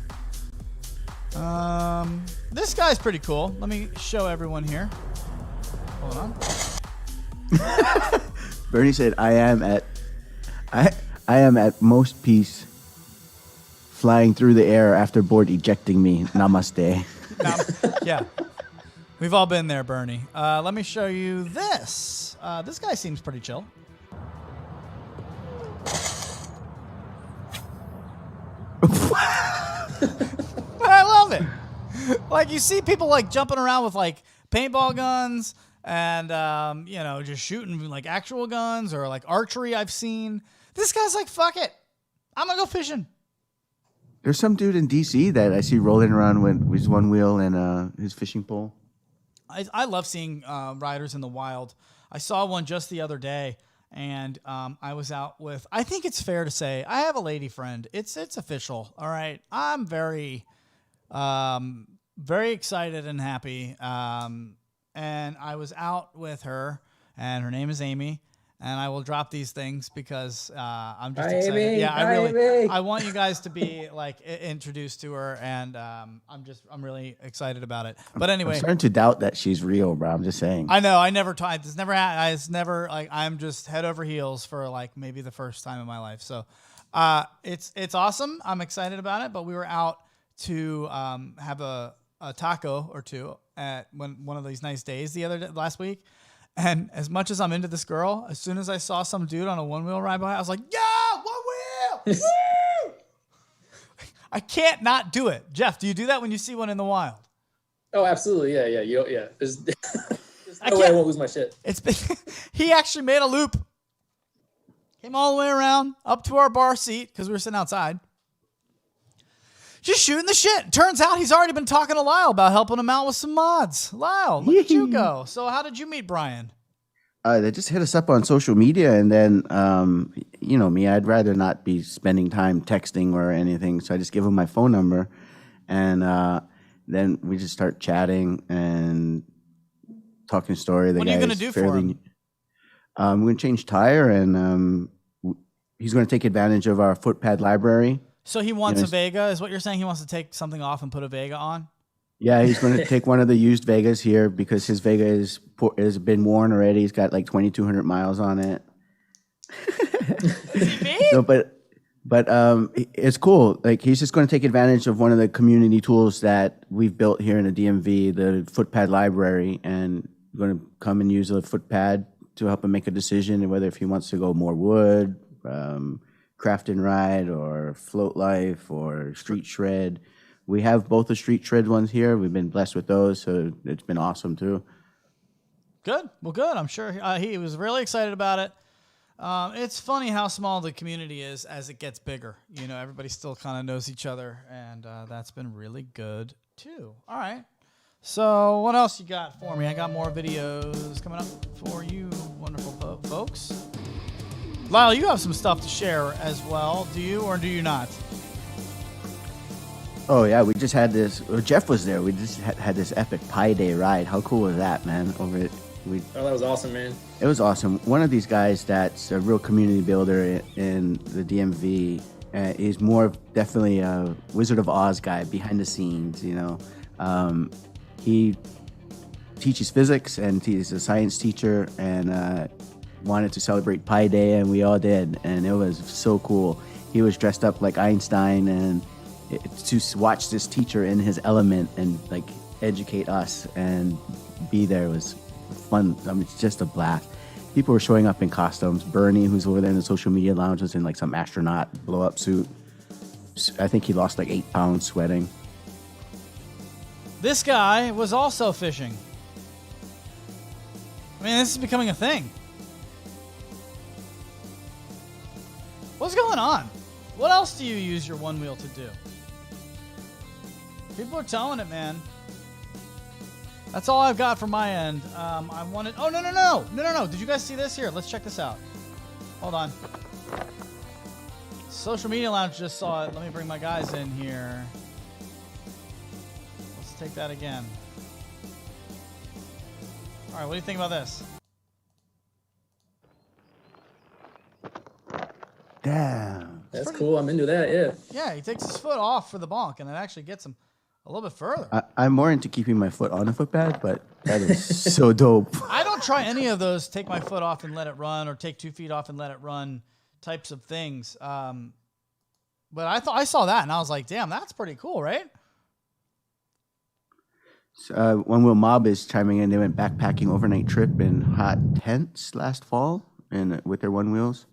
S1: This guy's pretty cool. Let me show everyone here. Hold on.
S3: Bernie said, I am at most peace flying through the air after board ejecting me. Namaste.
S1: Yeah. We've all been there, Bernie. Let me show you this. This guy seems pretty chill. I love it. Like, you see people, like, jumping around with, like, paintball guns and, just shooting, like, actual guns or, like, archery I've seen. This guy's like, fuck it. I'm going to go fishing.
S3: There's some dude in D.C. that I see rolling around with his one wheel and his fishing pole.
S1: I love seeing riders in the wild. I saw one just the other day, and I was out with, I think it's fair to say, I have a lady friend. It's official, all right? I'm very, very excited and happy, and I was out with her, and her name is Amy, and I will drop these things because I'm just
S2: Hi,
S1: excited.
S2: Amy.
S1: Yeah,
S2: Hi, Amy.
S1: I want you guys to be like introduced to her, and I'm really excited about it. But anyway,
S3: I'm starting to doubt that she's real, bro. I'm just saying.
S1: I know I never tried. It's never like I'm just head over heels for like maybe the first time in my life. So it's awesome. I'm excited about it. But we were out to have a taco or two at one of these nice days last week. And as much as I'm into this girl, as soon as I saw some dude on a one-wheel ride by, I was like, yeah, one wheel! Woo! I can't not do it. Jeff, do you do that when you see one in the wild?
S2: Oh, absolutely. Yeah. Yeah. There's no way I won't lose my shit.
S1: He actually made a loop. Came all the way around up to our bar seat because we were sitting outside. Just shooting the shit. Turns out he's already been talking to Lyle about helping him out with some mods. Lyle, look at you go. So how did you meet Brian?
S3: They just hit us up on social media, and then, you know me, I'd rather not be spending time texting or anything, so I just give him my phone number, and then we just start chatting and talking story.
S1: What are you going to do for him?
S3: I'm going to change tire, and he's going to take advantage of our footpad library.
S1: So he wants a Vega, is what you're saying? He wants to take something off and put a Vega on?
S3: Yeah, he's going to take one of the used Vegas here because his Vega has been worn already. He's got like 2,200 miles on it. No, but it's cool. Like he's just going to take advantage of one of the community tools that we've built here in the DMV, the footpad library, and going to come and use the footpad to help him make a decision whether if he wants to go more wood, craft and ride, or float life, or street shred. We have both the street shred ones here. We've been blessed with those, so it's been awesome too.
S1: Good. Well, good. I'm sure he was really excited about it. It's funny how small the community is as it gets bigger. You know, everybody still kind of knows each other, and that's been really good too. All right. So what else you got for me? I got more videos coming up for you wonderful folks. Lyle, you have some stuff to share as well. Do you or do you not?
S3: Oh, yeah. We just had this. Jeff was there. We just had this epic Pi Day ride. How cool was that, man? Oh,
S2: that was awesome, man.
S3: It was awesome. One of these guys that's a real community builder in the DMV is more of definitely a Wizard of Oz guy behind the scenes, you know. He teaches physics, and he's a science teacher, and wanted to celebrate Pi Day, and we all did, and it was so cool. He was dressed up like Einstein, and to watch this teacher in his element and like educate us and be there was fun. I mean, it's just a blast. People were showing up in costumes. Bernie, who's over there in the social media lounge, was in like some astronaut blow-up suit. I think he lost like 8 pounds sweating.
S1: This guy was also fishing. I mean, this is becoming a thing. What's going on? What else do you use your one wheel to do? People are telling it, man. That's all I've got from my end. I wanted... Oh, no. Did you guys see this? Here, let's check this out. Hold on. Social Media Lounge just saw it. Let me bring my guys in here. Let's take that again. All right, what do you think about this?
S3: Damn.
S2: That's cool. I'm into that, yeah.
S1: Yeah, he takes his foot off for the bonk, and it actually gets him a little bit further.
S3: I'm more into keeping my foot on the footpad, but that is so dope.
S1: I don't try any of those take my foot off and let it run, or take 2 feet off and let it run types of things. But I saw that, and I was like, damn, that's pretty cool, right?
S3: One Wheel Mob is chiming in. They went backpacking overnight trip in hot tents last fall and with their one wheels.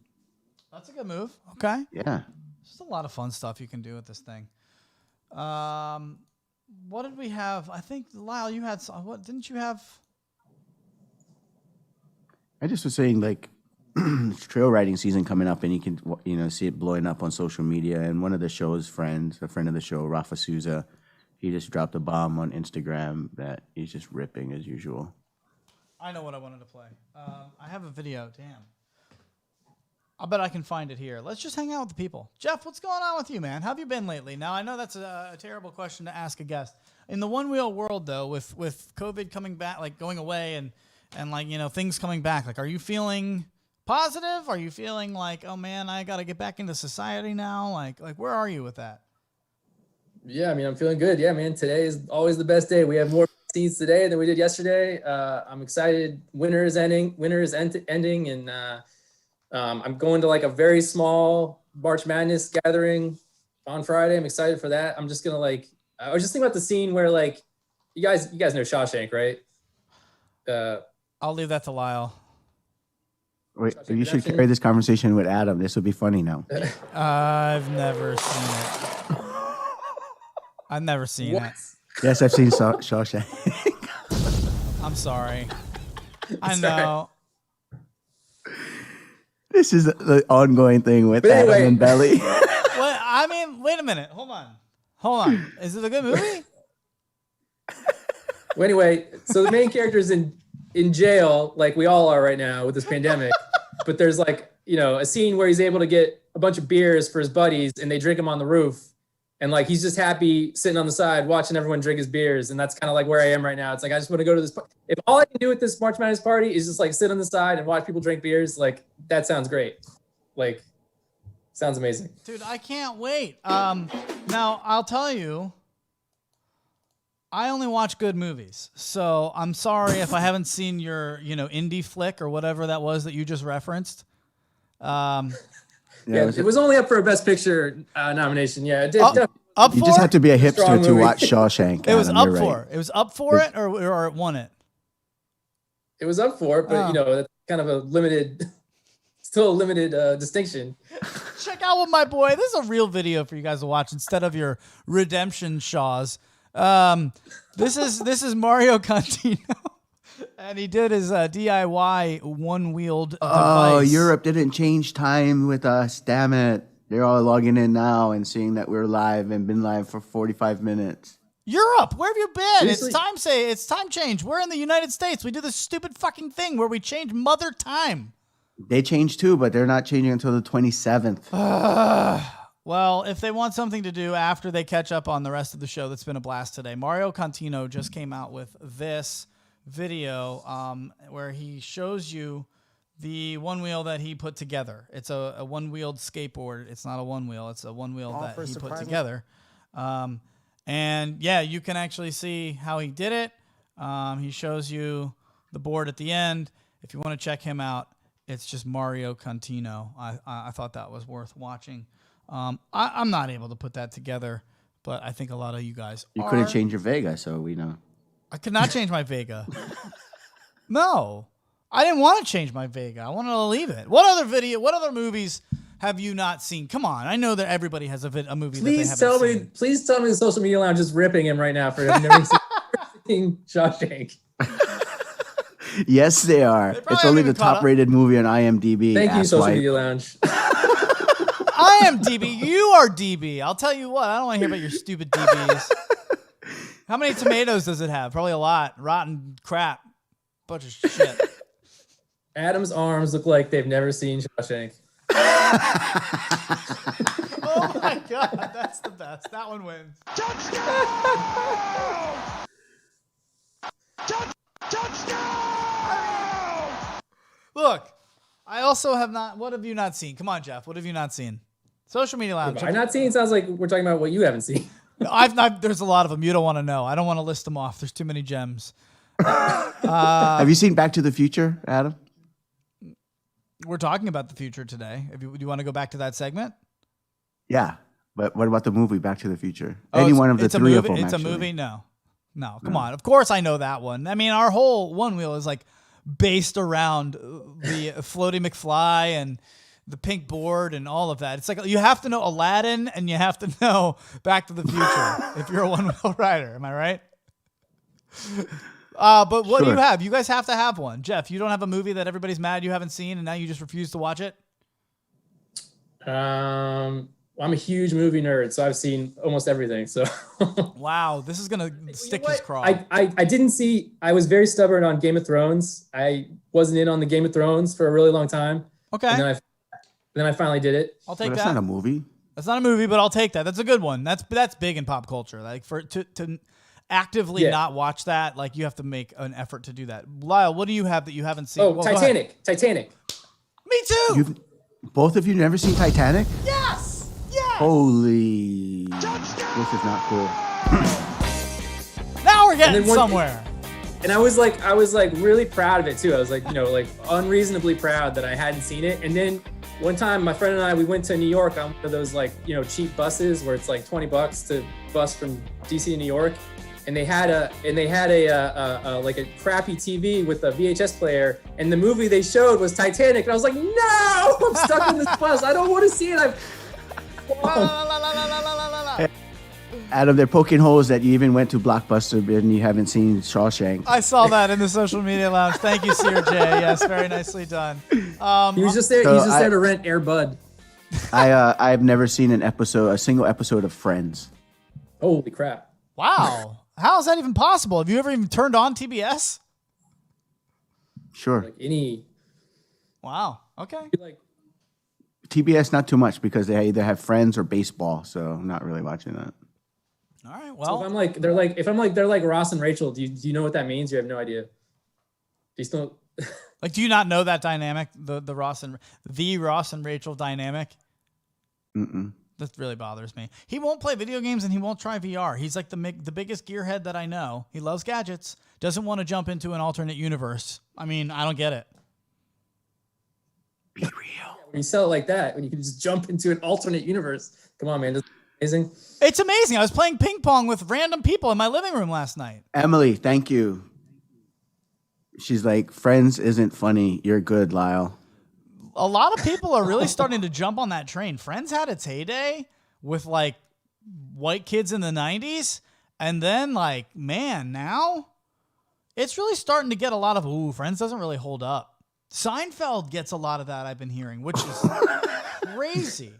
S1: That's a good move. Okay.
S3: Yeah.
S1: Just a lot of fun stuff you can do with this thing. What did we have? I think, Lyle, you had some, what didn't you have?
S3: I just was saying, like, it's trail riding season coming up, and you can, see it blowing up on social media. And one of the show's friends, a friend of the show, Rafa Souza, he just dropped a bomb on Instagram that he's just ripping as usual.
S1: I know what I wanted to play. I have a video. Damn. I bet I can find it here. Let's just hang out with the people. Jeff, what's going on with you, man? How have you been lately? Now, I know that's a terrible question to ask a guest. In the one-wheel world, though, with COVID coming back, like going away and like, things coming back, like, are you feeling positive? Are you feeling like, oh man, I got to get back into society now? Like where are you with that?
S2: Yeah, I mean, I'm feeling good. Yeah, man. Today is always the best day. We have more scenes today than we did yesterday. I'm excited. Winter is ending. Ending, and I'm going to like a very small March Madness gathering on Friday. I'm excited for that. I'm just gonna like. I was just thinking about the scene where like, you guys know Shawshank, right?
S1: I'll leave that to Lyle.
S3: Wait, you should carry this conversation with Adam. This would be funny now.
S1: I've never seen it. I've never seen it.
S3: Yes, I've seen Shawshank.
S1: I'm sorry. I know.
S3: This is the ongoing thing with Adam and Belly.
S1: What? I mean, wait a minute. Hold on. Is it a good movie?
S2: Well, anyway, so the main character's in jail, like we all are right now with this pandemic. But there's like, a scene where he's able to get a bunch of beers for his buddies and they drink them on the roof. And like, he's just happy sitting on the side watching everyone drink his beers. And that's kind of like where I am right now. It's like, I just want to go to this. If all I can do with this March Madness party is just like sit on the side and watch people drink beers, like that sounds great. Like, sounds amazing.
S1: Dude, I can't wait. Now I'll tell you, I only watch good movies. So I'm sorry if I haven't seen your, indie flick or whatever that was that you just referenced.
S2: Yeah, it was only up for a Best Picture nomination. Yeah, it did.
S1: Up
S3: you
S1: for
S3: just
S1: it?
S3: have to be a hipster to watch Shawshank.
S1: It was
S3: Adam,
S1: up for it. It was up for it, or it won it.
S2: It was up for it, but that's kind of a limited, still a limited distinction.
S1: Check out with my boy. This is a real video for you guys to watch instead of your redemption Shaws. This is Mario Contino. And he did his DIY one-wheeled device.
S3: Oh, Europe didn't change time with us. Damn it. They're all logging in now and seeing that we're live and been live for 45 minutes.
S1: Europe, where have you been?
S2: Seriously?
S1: It's time change. We're in the United States. We do this stupid fucking thing where we change mother time.
S3: They changed too, but they're not changing until the 27th.
S1: Well, if they want something to do after they catch up on the rest of the show, that's been a blast today. Mario Contino just came out with this video where he shows you the one wheel that he put together. It's a one-wheeled skateboard. It's not a one wheel. It's a one wheel that he put together. And yeah, you can actually see how he did it. He shows you the board at the end. If you want to check him out, it's just Mario Contino. I thought that was worth watching. I'm not able to put that together, but I think a lot of you guys
S3: You couldn't change your Vega, so we know.
S1: I could not change my Vega. No, I didn't want to change my Vega. I wanted to leave it. What other movies have you not seen? Come on. I know that everybody has a movie that they haven't seen.
S2: Please tell me the social media lounge is ripping him right now for never seen Shawshank.
S3: Yes, they are. It's only the top-rated movie on IMDb.
S2: Thank you, social media lounge.
S1: IMDb, you are DB. I'll tell you what. I don't want to hear about your stupid DBs. How many tomatoes does it have? Probably a lot. Rotten crap. Bunch of shit.
S2: Adam's arms look like they've never seen Shawshank.
S1: Oh my God, that's the best. That one wins.
S6: Touchdown! Touchdown!
S1: Look, I also have not. What have you not seen? Come on, Jeff. What have you not seen? Social media lounge.
S2: I've not seen. Sounds like we're talking about what you haven't seen.
S1: There's a lot of them. You don't want to know. I don't want to list them off. There's too many gems.
S3: Have you seen Back to the Future, Adam?
S1: We're talking about the future today. Do you want to go back to that segment?
S3: Yeah, but what about the movie Back to the Future? Any one of the three of them,
S1: It's
S3: actually.
S1: a movie? No, come on. Of course I know that one. I mean, our whole One Wheel is like based around the Floaty McFly and the pink board and all of that. It's like you have to know Aladdin and you have to know Back to the Future if you're a one-wheel rider. Am I right? But what do you have? You guys have to have one. Jeff, you don't have a movie that everybody's mad you haven't seen and now you just refuse to watch it?
S2: I'm a huge movie nerd, so I've seen almost everything. So
S1: wow, this is gonna stick his craw.
S2: I didn't see. I was very stubborn on Game of Thrones. I wasn't in on the Game of Thrones for a really long time.
S1: Okay.
S2: And then I finally did it.
S1: I'll take
S3: But
S1: that.
S3: that's not a movie.
S1: That's not a movie, but I'll take that. That's a good one. That's big in pop culture. Like to actively not watch that, like you have to make an effort to do that. Lyle, what do you have that you haven't seen?
S2: Oh,
S1: Well,
S2: Titanic. Titanic.
S1: Me too.
S3: Both of you never seen Titanic?
S1: Yes. Yes.
S3: Holy. This is not cool.
S1: Now we're getting somewhere.
S2: And I was like really proud of it too. I was like, like unreasonably proud that I hadn't seen it. And then one time, my friend and I, we went to New York on one of those cheap buses where it's like $20 to bus from DC to New York. And they had a crappy TV with a VHS player, and the movie they showed was Titanic. And I was like, no, I'm stuck in this bus. I don't want to see it.
S3: Adam, they're poking holes that you even went to Blockbuster and you haven't seen Shawshank.
S1: I saw that in the social media lounge. Thank you, Sir J. Yes, very nicely done.
S2: He was just there. He's just there to rent Air Bud.
S3: I've never seen a single episode of Friends.
S2: Holy crap!
S1: Wow, how is that even possible? Have you ever even turned on TBS?
S3: Sure.
S2: Like any.
S1: Wow. Okay.
S2: Like
S3: TBS, not too much because they either have Friends or baseball, so I'm not really watching that.
S1: All right.
S2: So
S1: Well,
S2: if I'm like they're like Ross and Rachel, do you know what that means? You have no idea. Do you still?
S1: like, do you not know that dynamic? The Ross and Rachel dynamic.
S3: Mm-mm.
S1: That really bothers me. He won't play video games and he won't try VR. He's like the biggest gearhead that I know. He loves gadgets. Doesn't want to jump into an alternate universe. I mean, I don't get it.
S3: Be real.
S2: When you sell it like that, when you can just jump into an alternate universe. Come on, man. That's amazing.
S1: It's amazing. I was playing ping pong with random people in my living room last night.
S3: Emily, thank you. She's like, Friends isn't funny. You're good, Lyle.
S1: A lot of people are really starting to jump on that train. Friends had its heyday with like white kids in the 90s. And then man, now it's really starting to get a lot of, Friends doesn't really hold up. Seinfeld gets a lot of that, I've been hearing, which is crazy.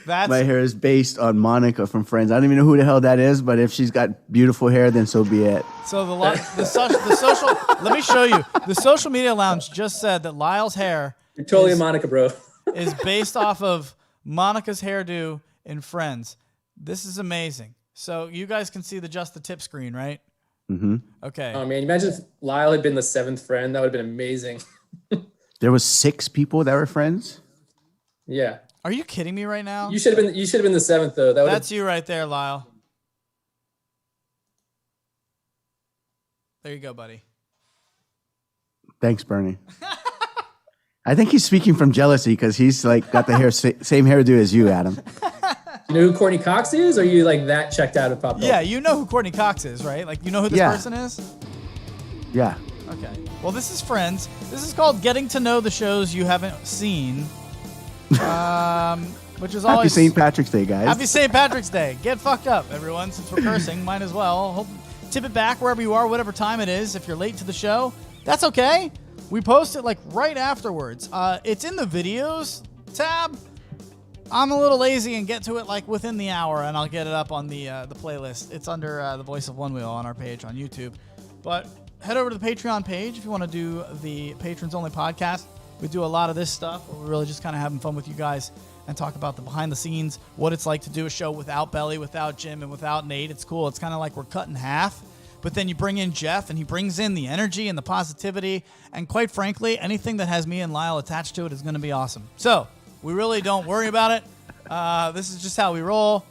S3: My hair is based on Monica from Friends. I don't even know who the hell that is, but if she's got beautiful hair, then so be it.
S1: So the social, let me show you. The social media lounge just said that Lyle's hair
S2: You're totally a Monica, bro.
S1: is based off of Monica's hairdo in Friends. This is amazing. So you guys can see just the tip screen, right?
S3: Mm-hmm.
S1: Okay.
S2: Oh man, imagine if Lyle had been the 7th friend. That would have been amazing.
S3: There was 6 people that were friends?
S2: Yeah.
S1: Are you kidding me right now?
S2: You should have been the 7th though.
S1: That's you right there, Lyle. There you go, buddy.
S3: Thanks, Bernie. I think he's speaking from jealousy because he's like got the hair same hairdo as you, Adam.
S2: You know who Courtney Cox is? Or are you like that checked out of pop culture?
S1: Yeah, you know who Courtney Cox is, right? Like, you know who this person is?
S3: Yeah.
S1: Okay. Well, this is Friends. This is called Getting to Know the Shows You Haven't Seen. Which is always...
S3: Happy St. Patrick's Day, guys.
S1: Happy St. Patrick's Day. Get fucked up, everyone. Since we're cursing, might as well. Tip it back wherever you are, whatever time it is. If you're late to the show, that's okay. We post it like right afterwards. It's in the videos tab. I'm a little lazy and get to it like within the hour, and I'll get it up on the playlist. It's under the Voice of Onewheel on our page on YouTube. But head over to the Patreon page if you want to do the Patrons Only podcast. We do a lot of this stuff. We're really just kind of having fun with you guys and talk about the behind the scenes, what it's like to do a show without Belly, without Jim, and without Nate. It's cool. It's kind of like we're cut in half. But then you bring in Jeff, and he brings in the energy and the positivity. And quite frankly, anything that has me and Lyle attached to it is going to be awesome. So we really don't worry about it. This is just how we roll.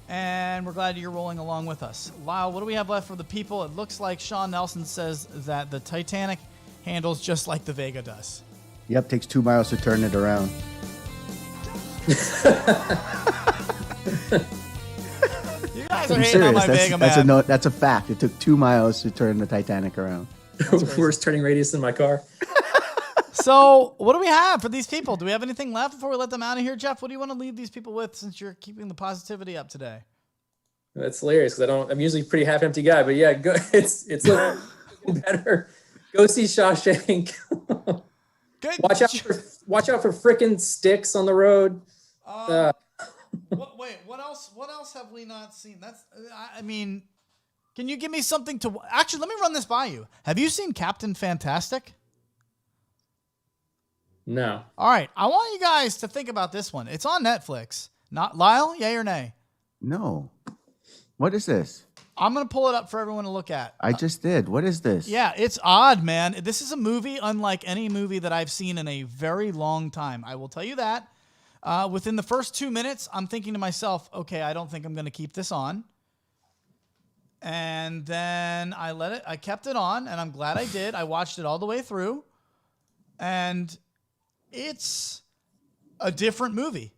S1: And we're glad you're rolling along with us. Lyle, what do we have left for the people? It looks like Sean Nelson says that the Titanic handles just like the Vega does.
S3: Yep, takes 2 miles to turn it around.
S1: You guys are hating on my Vega, man.
S3: That's a fact. It took 2 miles to turn the Titanic around.
S2: Worst turning radius in my car.
S1: So, what do we have for these people? Do we have anything left before we let them out of here, Jeff? What do you want to leave these people with since you're keeping the positivity up today?
S2: That's hilarious because I'm usually a pretty half empty guy, but yeah, go. It's looking better. Go see Shawshank.
S1: Good.
S2: Watch out for frickin' sticks on the road.
S1: Wait, what else? What else have we not seen? I mean, can you give me something to? Actually, let me run this by you. Have you seen Captain Fantastic?
S2: No.
S1: All right, I want you guys to think about this one. It's on Netflix. Not Lyle, yay or nay?
S3: No. What is this?
S1: I'm going to pull it up for everyone to look at.
S3: I just did. What is this?
S1: Yeah, it's odd, man. This is a movie unlike any movie that I've seen in a very long time. I will tell you that. Within the first 2 minutes, I'm thinking to myself, okay, I don't think I'm going to keep this on. And then I kept it on, and I'm glad I did. I watched it all the way through. And it's a different movie.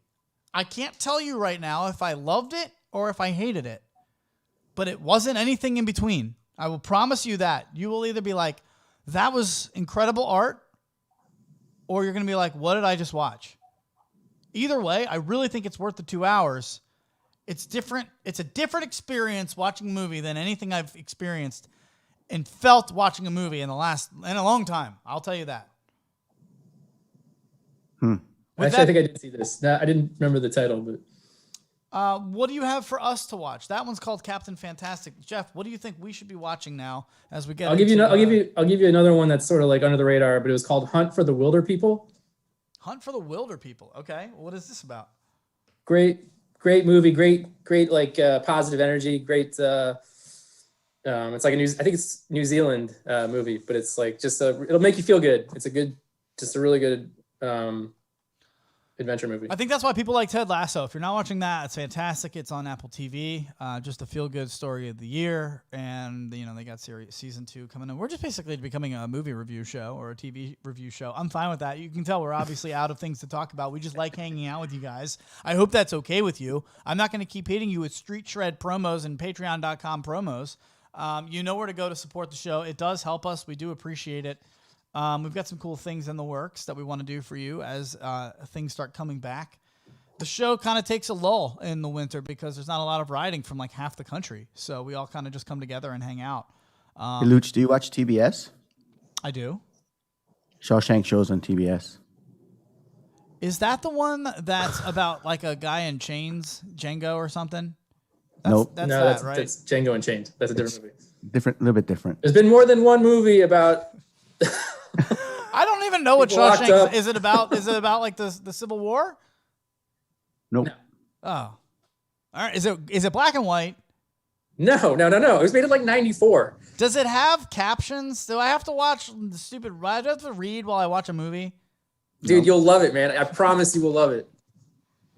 S1: I can't tell you right now if I loved it or if I hated it. But it wasn't anything in between. I will promise you that. You will either be like, that was incredible art, or you're going to be like, what did I just watch? Either way, I really think it's worth the 2 hours. It's different. It's a different experience watching a movie than anything I've experienced and felt watching a movie in a long time. I'll tell you that.
S2: Actually, I think I did see this. I didn't remember the title, but
S1: what do you have for us to watch? That one's called Captain Fantastic. Jeff, what do you think we should be watching now as we get?
S2: I'll give you another one that's sort of like under the radar, but it was called Hunt for the Wilder People. Hunt for the Wilder People. Okay, what is this about? Great movie. Great like positive energy. Great. It's like I think it's New Zealand movie, but it's like it'll make you feel good. It's a really good adventure movie.
S1: I think that's why people like Ted Lasso. If you're not watching that, it's fantastic. It's on Apple TV. Just a feel-good story of the year, and they got season 2 coming in. We're just basically becoming a movie review show or a TV review show. I'm fine with that. You can tell we're obviously out of things to talk about. We just like hanging out with you guys. I hope that's okay with you. I'm not going to keep hitting you with Street Shred promos and Patreon.com promos. You know where to go to support the show. It does help us. We do appreciate it. We've got some cool things in the works that we want to do for you as things start coming back. The show kind of takes a lull in the winter because there's not a lot of riding from like half the country. So we all kind of just come together and hang out.
S3: Hey, Luch, do you watch TBS?
S1: I do.
S3: Shawshank shows on TBS.
S1: Is that the one that's about like a guy in chains, Django or something?
S3: Nope.
S2: That's
S1: right?
S2: That's Django Unchained. That's a different movie.
S3: A little bit different.
S2: There's been more than one movie about.
S1: I don't even know what Shawshank is. It about? Is it about like the Civil War?
S3: Nope.
S2: No.
S1: Oh, all right. Is it black and white?
S2: No. It was made in like '94.
S1: Does it have captions? Do I have to watch the stupid? Do I have to read while I watch a movie?
S2: Dude, you'll love it, man. I promise you will love it.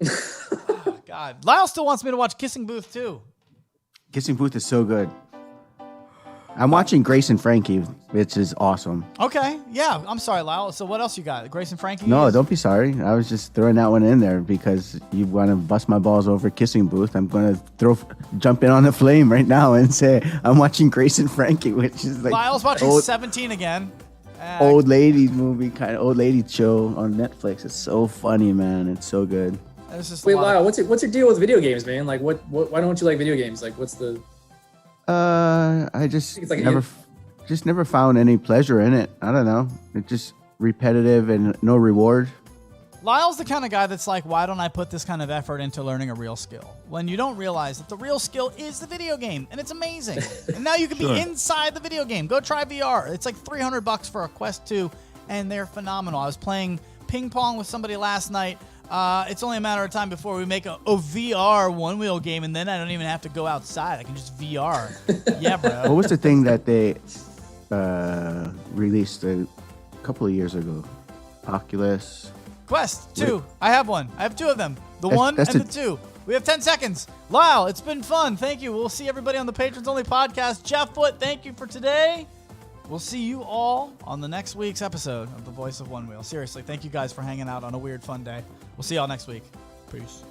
S1: Oh, God, Lyle still wants me to watch Kissing Booth too.
S3: Kissing Booth is so good. I'm watching Grace and Frankie, which is awesome.
S1: Okay, yeah. I'm sorry, Lyle. So what else you got? Grace and Frankie?
S3: No, don't be sorry. I was just throwing that one in there because you want to bust my balls over Kissing Booth. I'm going to jump in on the flame right now and say I'm watching Grace and Frankie, which is like
S1: Lyle's watching 17 again.
S3: Old lady movie, kind of old lady show on Netflix. It's so funny, man. It's so good.
S2: Wait, Lyle, what's your deal with video games, man? Like, why don't you like video games? Like, what's the?
S3: I just never found any pleasure in it. I don't know. It's just repetitive and no reward.
S1: Lyle's the kind of guy that's like, why don't I put this kind of effort into learning a real skill? When you don't realize that the real skill is the video game, and it's amazing. And now you can be inside the video game. Go try VR. It's like $300 for a Quest 2, and they're phenomenal. I was playing ping pong with somebody last night. It's only a matter of time before we make a VR Onewheel game, and then I don't even have to go outside. I can just VR. Yeah, bro.
S3: What was the thing that they released a couple of years ago? Oculus.
S1: Quest 2. I have one. I have 2 of them. The 1 and the 2. We have 10 seconds. Lyle, it's been fun. Thank you. We'll see everybody on the Patrons Only podcast. Jeff Foot, thank you for today. We'll see you all on the next week's episode of The Voice of Onewheel. Seriously, thank you guys for hanging out on a weird, fun day. We'll see y'all next week. Peace.